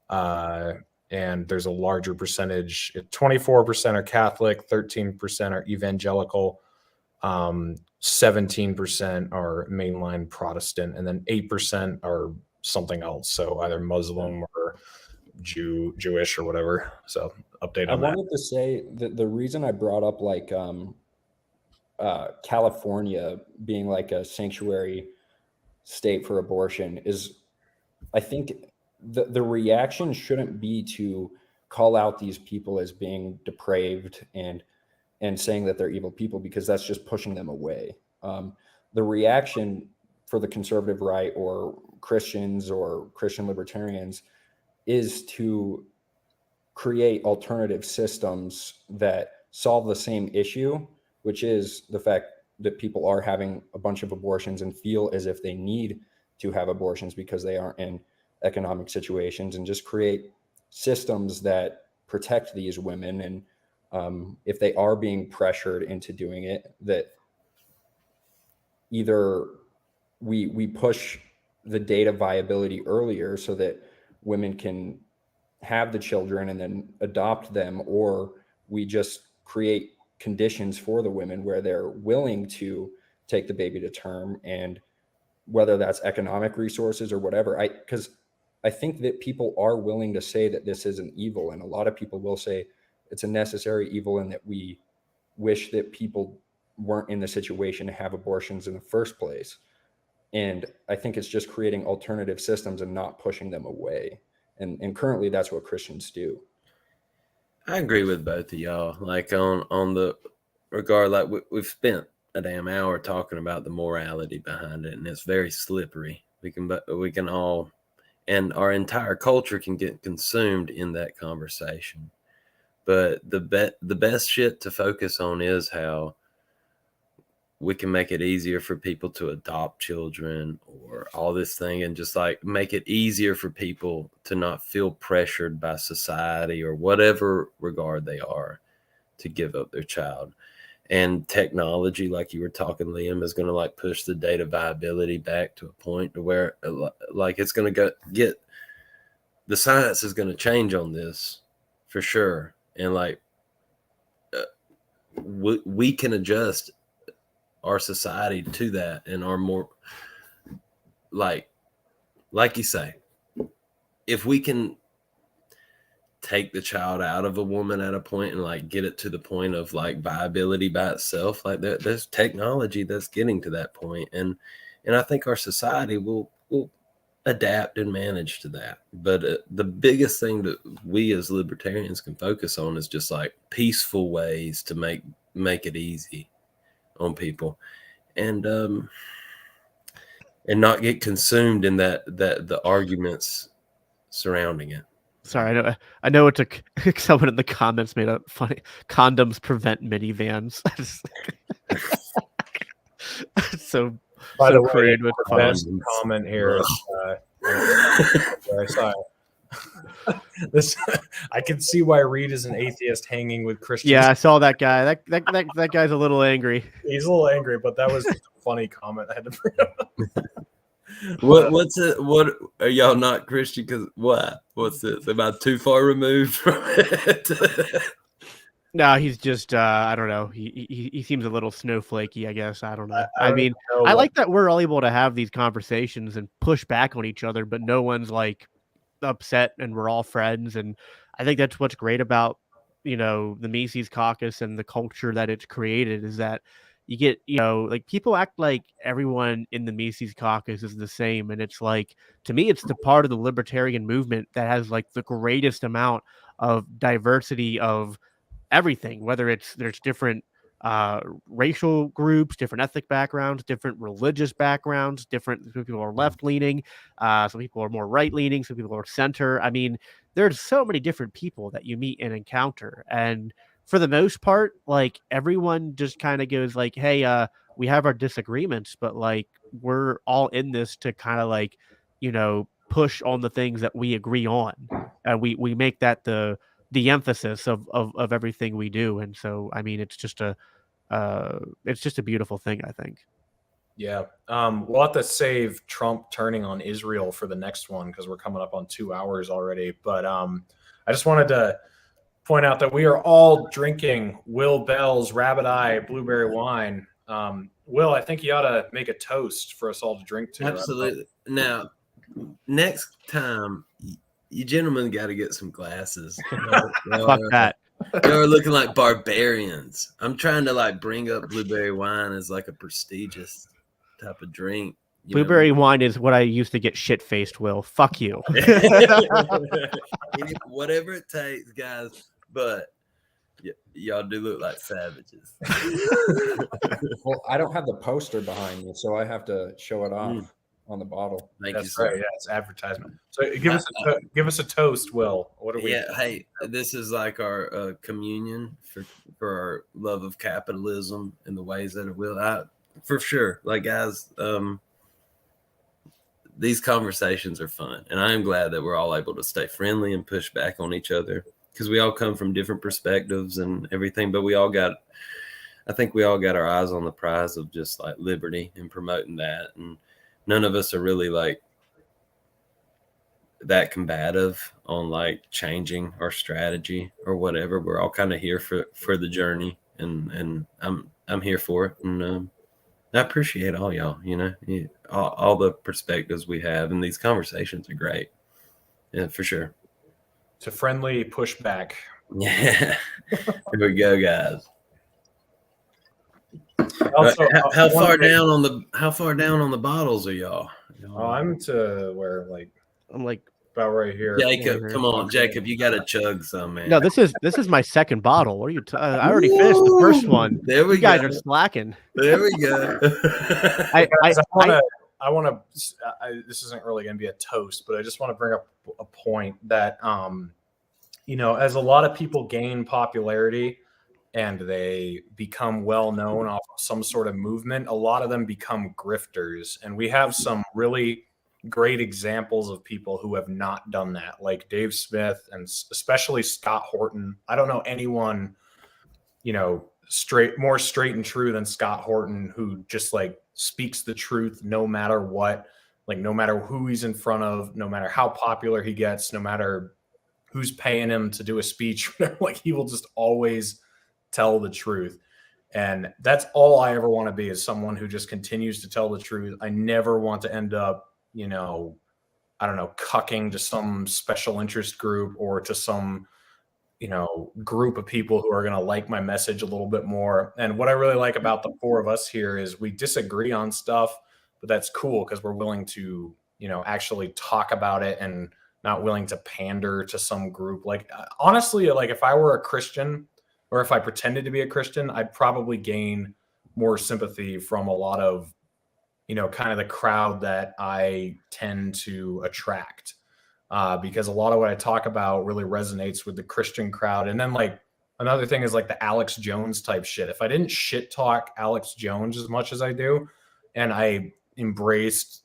And there's a larger percentage. 24% are Catholic, 13% are evangelical, 17% are mainline Protestant, and then 8% are something else. So either Muslim or Jewish or whatever. So update on that. I wanted to say that the reason I brought up like California being like a sanctuary state for abortion is, I think the reaction shouldn't be to call out these people as being depraved and saying that they're evil people, because that's just pushing them away. The reaction for the conservative right or Christians or Christian libertarians is to create alternative systems that solve the same issue, which is the fact that people are having a bunch of abortions and feel as if they need to have abortions because they aren't in economic situations, and just create systems that protect these women. And if they are being pressured into doing it, that either we push the data viability earlier so that women can have the children and then adopt them, or we just create conditions for the women where they're willing to take the baby to term, and whether that's economic resources or whatever. Because I think that people are willing to say that this is an evil, and a lot of people will say it's a necessary evil and that we wish that people weren't in the situation to have abortions in the first place. And I think it's just creating alternative systems and not pushing them away. And currently that's what Christians do. I agree with both of y'all. Like on the regard, like we've spent a damn hour talking about the morality behind it, and it's very slippery. We can all, and our entire culture can get consumed in that conversation. But the best shit to focus on is how we can make it easier for people to adopt children or all this thing, and just like make it easier for people to not feel pressured by society or whatever regard they are to give up their child. And technology, like you were talking, Liam, is going to like push the data viability back to a point to where like it's going to get the science is going to change on this for sure. And like we can adjust our society to that, and are more like you say, if we can take the child out of a woman at a point and like get it to the point of like viability by itself, like there's technology that's getting to that point, and I think our society will adapt and manage to that. But the biggest thing that we as libertarians can focus on is just like peaceful ways to make it easy on people, and not get consumed in the arguments surrounding it. Sorry, I know it took someone in the comments made a funny condoms prevent minivans. So By so the way, crude with the best condoms. comment here is I saw this. I can see why Reed is an atheist hanging with Christians. Yeah, I saw that guy. That guy's a little angry. He's a little angry, but that was just a funny comment I had to bring up. What's it? What are y'all not Christian? Because what's this? Am I too far removed from it? No, he's just I don't know. He seems a little snowflakey, I guess. I don't know. I I mean, I like that we're all able to have these conversations and push back on each other, but no one's like upset, and we're all friends. And I think that's what's great about the Mises Caucus and the culture that it's created, is that you get like people act like everyone in the Mises Caucus is the same, and it's like, to me, it's the part of the libertarian movement that has like the greatest amount of diversity of everything, whether there's different racial groups, different ethnic backgrounds, different religious backgrounds, some people are left leaning, some people are more right leaning, some people are center. I mean, there's so many different people that you meet and encounter, and for the most part, like everyone just kind of goes like, hey, we have our disagreements, but like we're all in this to kind of like push on the things that we agree on, and we make that the emphasis of everything we do. And so, I mean, it's just a beautiful thing, I think. Yeah. We'll have to save Trump turning on Israel for the next one, because we're coming up on 2 hours already. But I just wanted to point out that we are all drinking Will Bell's Rabbit Eye Blueberry Wine. Will, I think you ought to make a toast for us all to drink to. Absolutely. Now, next time, you gentlemen got to get some glasses. Fuck that. You're looking like barbarians. I'm trying to like bring up blueberry wine as like a prestigious type of drink. Blueberry wine is what I used to get shit faced. Will, fuck you. Whatever it takes, guys. But y'all do look like savages. Well, I don't have the poster behind me, so I have to show it off on the bottle. That's right. Yeah, it's advertisement. So give us a toast, Will. What are we? Yeah. Hey, this is like our communion for our love of capitalism and the ways that it will. For sure. Like, guys, these conversations are fun, and I am glad that we're all able to stay friendly and push back on each other, because we all come from different perspectives and everything, but I think we all got our eyes on the prize of just like liberty and promoting that. And none of us are really like that combative on like changing our strategy or whatever. We're all kind of here for the journey, and I'm here for it. And I appreciate all y'all, all the perspectives we have, and these conversations are great. Yeah, for sure. It's a friendly pushback. Yeah. Here we go, guys. Also, how far down on the bottles are y'all? Oh, I'm to where I'm like, about right here. Jacob, come on, Jacob, you got to chug some, man. no, this is my second bottle. What are you? I already finished the first one. There we You guys go. are slacking. There we go. I want to. This isn't really going to be a toast, but I just want to bring up a point that, as a lot of people gain popularity and they become well known off of some sort of movement, a lot of them become grifters, and we have some really great examples of people who have not done that, like Dave Smith and especially Scott Horton. I don't know anyone, more straight and true than Scott Horton, who just speaks the truth no matter what, no matter who he's in front of, no matter how popular he gets, no matter who's paying him to do a speech, he will just always tell the truth. And that's all I ever want to be, is someone who just continues to tell the truth. I never want to end up, I don't know, cucking to some special interest group or to some, group of people who are going to like my message a little bit more. And what I really like about the four of us here is we disagree on stuff, but that's cool because we're willing to, actually talk about it and not willing to pander to some group. Honestly, if I were a Christian or if I pretended to be a Christian, I'd probably gain more sympathy from a lot of, kind of the crowd that I tend to attract, because a lot of what I talk about really resonates with the Christian crowd. And then another thing is the Alex Jones type shit. If I didn't shit talk Alex Jones as much as I do, and I embraced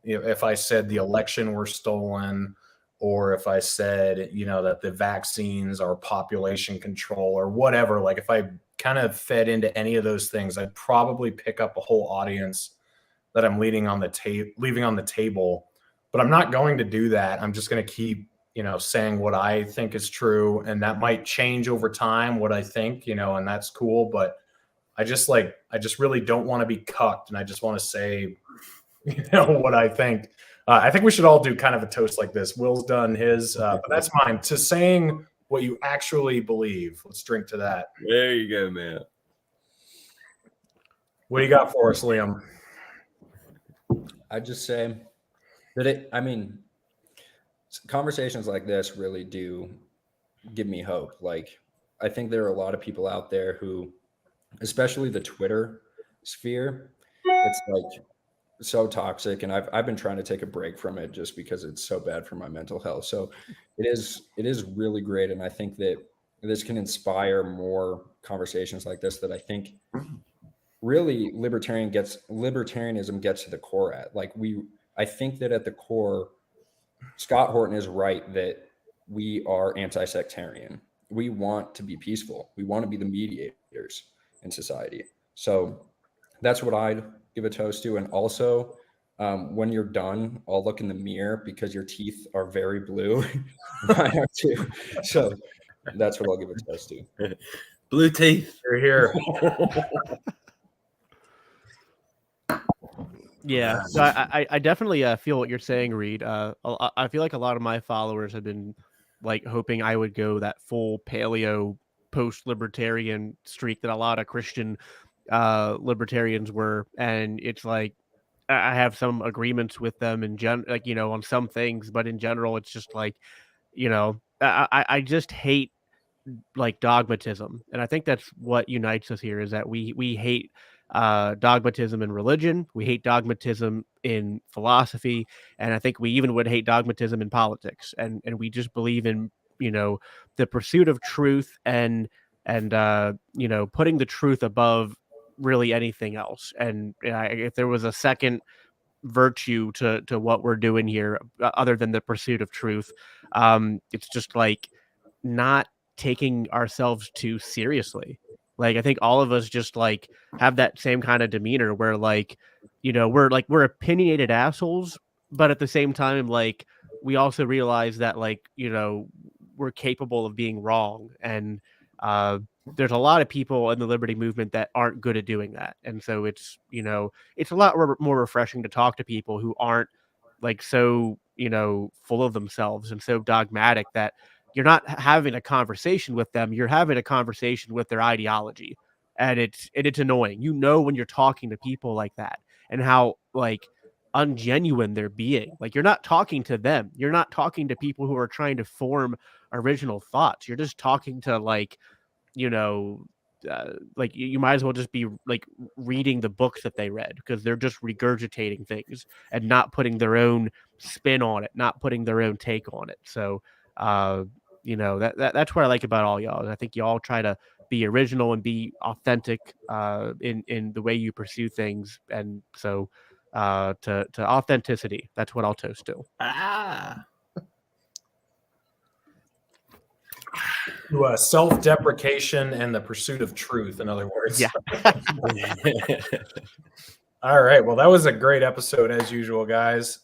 if I said the election were stolen, or if I said, that the vaccines are population control or whatever, if I kind of fed into any of those things, I'd probably pick up a whole audience that I'm leaving on the table. But I'm not going to do that. I'm just going to keep, saying what I think is true. And that might change over time, what I think, and that's cool. But I just really don't want to be cucked. And I just want to say, what I think. I think we should all do kind of a toast like this. Will's done his, but that's mine. To saying what you actually believe. Let's drink to that. There you go, man. What do you got for us, Liam? I'd just say that conversations like this really do give me hope. I think there are a lot of people out there who, especially the Twitter sphere, it's so toxic, and I've been trying to take a break from it just because it's so bad for my mental health. So it is really great, and I think that this can inspire more conversations like this that I think really libertarianism gets to the core at. I think that at the core, Scott Horton is right that we are anti-sectarian. We want to be peaceful. We want to be the mediators in society. So that's what I'd give a toast to. And also, when you're done, I'll look in the mirror because your teeth are very blue. Mine are too. So that's what I'll give a toast to. Blue teeth. You're here. Yeah, so I definitely feel what you're saying, Reed. I feel like a lot of my followers have been hoping I would go that full paleo post-libertarian streak that a lot of Christian libertarians were, and it's I have some agreements with them in on some things, but in general, it's just I just hate dogmatism, and I think that's what unites us here, is that we hate dogmatism in religion, we hate dogmatism in philosophy, and I think we even would hate dogmatism in politics, and we just believe in the pursuit of truth and putting the truth above really anything else. And if there was a second virtue to what we're doing here, other than the pursuit of truth, it's just not taking ourselves too seriously. I think all of us just have that same kind of demeanor where we're opinionated assholes, but at the same time we also realize that we're capable of being wrong, and there's a lot of people in the liberty movement that aren't good at doing that. And so it's a lot more refreshing to talk to people who aren't so full of themselves and so dogmatic that you're not having a conversation with them, you're having a conversation with their ideology. and it's annoying. You know when you're talking to people like that and how like ungenuine they're being. Like you're not talking to them. You're not talking to people who are trying to form original thoughts. You're just talking to like, you know, like you might as well just be like reading the books that they read because they're just regurgitating things and not putting their own spin on it, not putting their own take on it. So, you know, that's what I like about all y'all. I think y'all try to be original and be authentic in the way you pursue things. And so to authenticity, that's what I'll toast to. To self-deprecation and the pursuit of truth, in other words. Yeah. All right. Well, that was a great episode as usual, guys.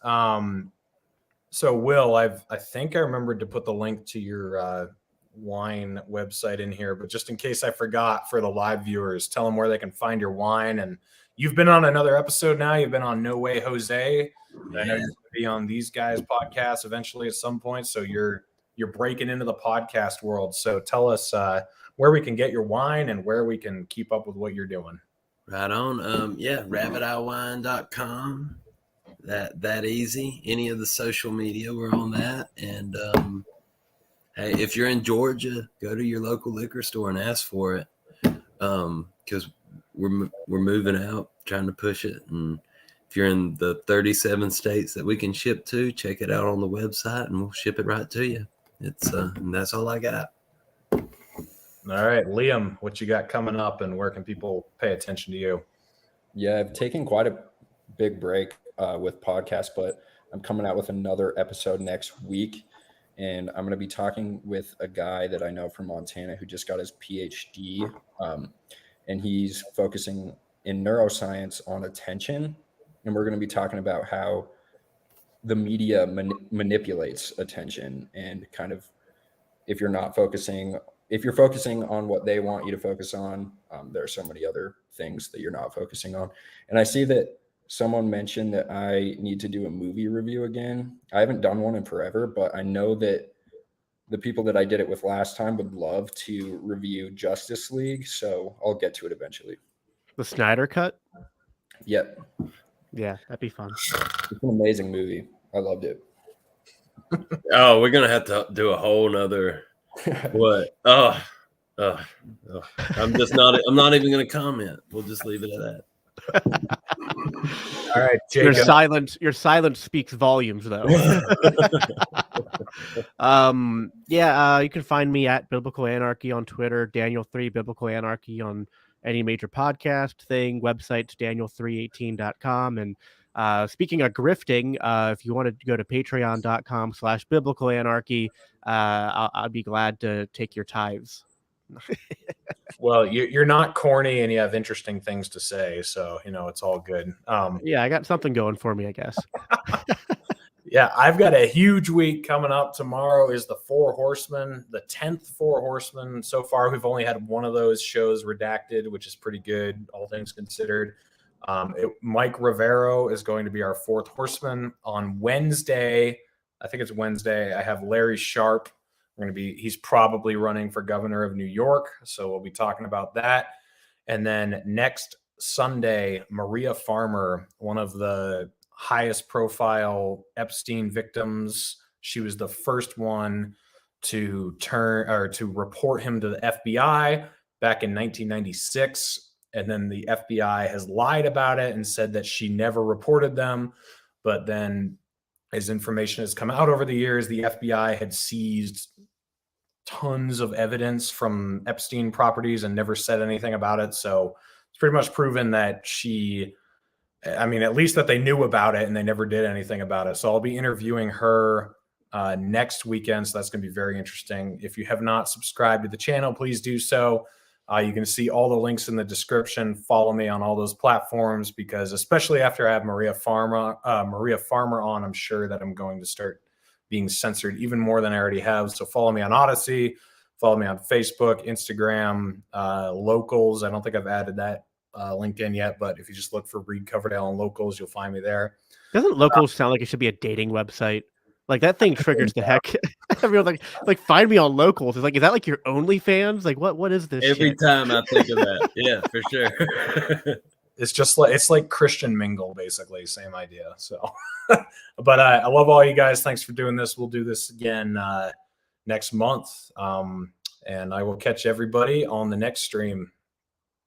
So Will, I think I remembered to put the link to your wine website in here, but just in case I forgot for the live viewers, tell them where they can find your wine. And you've been on another episode now. You've been on No Way Jose. And I know you're going to be on these guys' podcasts eventually at some point. So you're breaking into the podcast world. So tell us where we can get your wine and where we can keep up with what you're doing. Right on. RabbitEyeWine.com. That easy. Any of the social media, we're on that. And hey, if you're in Georgia, go to your local liquor store and ask for it. Because we're moving out, trying to push it. And if you're in the 37 states that we can ship to, check it out on the website and we'll ship it right to you. It's and that's all I got. All right, Liam, what you got coming up and where can people pay attention to you? Yeah, I've taken quite a big break with podcasts, but I'm coming out with another episode next week. And I'm going to be talking with a guy that I know from Montana who just got his PhD. And he's focusing in neuroscience on attention. And we're going to be talking about how the media manipulates attention and kind of if you're focusing on what they want you to focus on, there are so many other things that you're not focusing on. And I see that someone mentioned that I need to do a movie review again. I haven't done one in forever, but I know that the people that I did it with last time would love to review Justice League. So I'll get to it eventually. The Snyder Cut? Yep. Yeah, that'd be fun. It's an amazing movie. I loved it. Oh, we're gonna have to do a whole nother what? I'm not even gonna comment. We'll just leave it at that. All right, Jacob. Your silence speaks volumes, though. You can find me at Biblical Anarchy on Twitter, Daniel3 Biblical Anarchy on any major podcast thing, websites daniel318.com. And speaking of grifting, if you want to go to patreon.com/biblical anarchy, I'd be glad to take your tithes. Well, you're not corny and you have interesting things to say, so it's all good. Yeah, I got something going for me, I guess. Yeah, I've got a huge week coming up. Tomorrow is the 4 Horsemen, the 10th 4 Horsemen. So far, we've only had one of those shows redacted, which is pretty good, all things considered. Mike Rivero is going to be our 4th Horseman on Wednesday. I think it's Wednesday. I have Larry Sharp. He's probably running for governor of New York. So we'll be talking about that. And then next Sunday, Maria Farmer, one of the highest profile Epstein victims. She was the first one to report him to the FBI back in 1996. And then the FBI has lied about it and said that she never reported them. But then as information has come out over the years, the FBI had seized tons of evidence from Epstein properties and never said anything about it. So it's pretty much proven that at least that they knew about it and they never did anything about it. So I'll be interviewing her next weekend. So that's going to be very interesting. If you have not subscribed to the channel, please do so. You can see all the links in the description. Follow me on all those platforms because especially after I have Maria Farmer on, I'm sure that I'm going to start being censored even more than I already have. So follow me on Odyssey, follow me on Facebook, Instagram, Locals. I don't think I've added that LinkedIn yet, but if you just look for Reed Coverdale on Locals, you'll find me there. Doesn't Locals sound like it should be a dating website? Like that thing triggers the heck. Everyone's like find me on locals. It's like, is that like your OnlyFans? Like what is this? Every shit? time I think of that, yeah, for sure. It's just like Christian mingle, basically, same idea. So, but I love all you guys. Thanks for doing this. We'll do this again next month, and I will catch everybody on the next stream.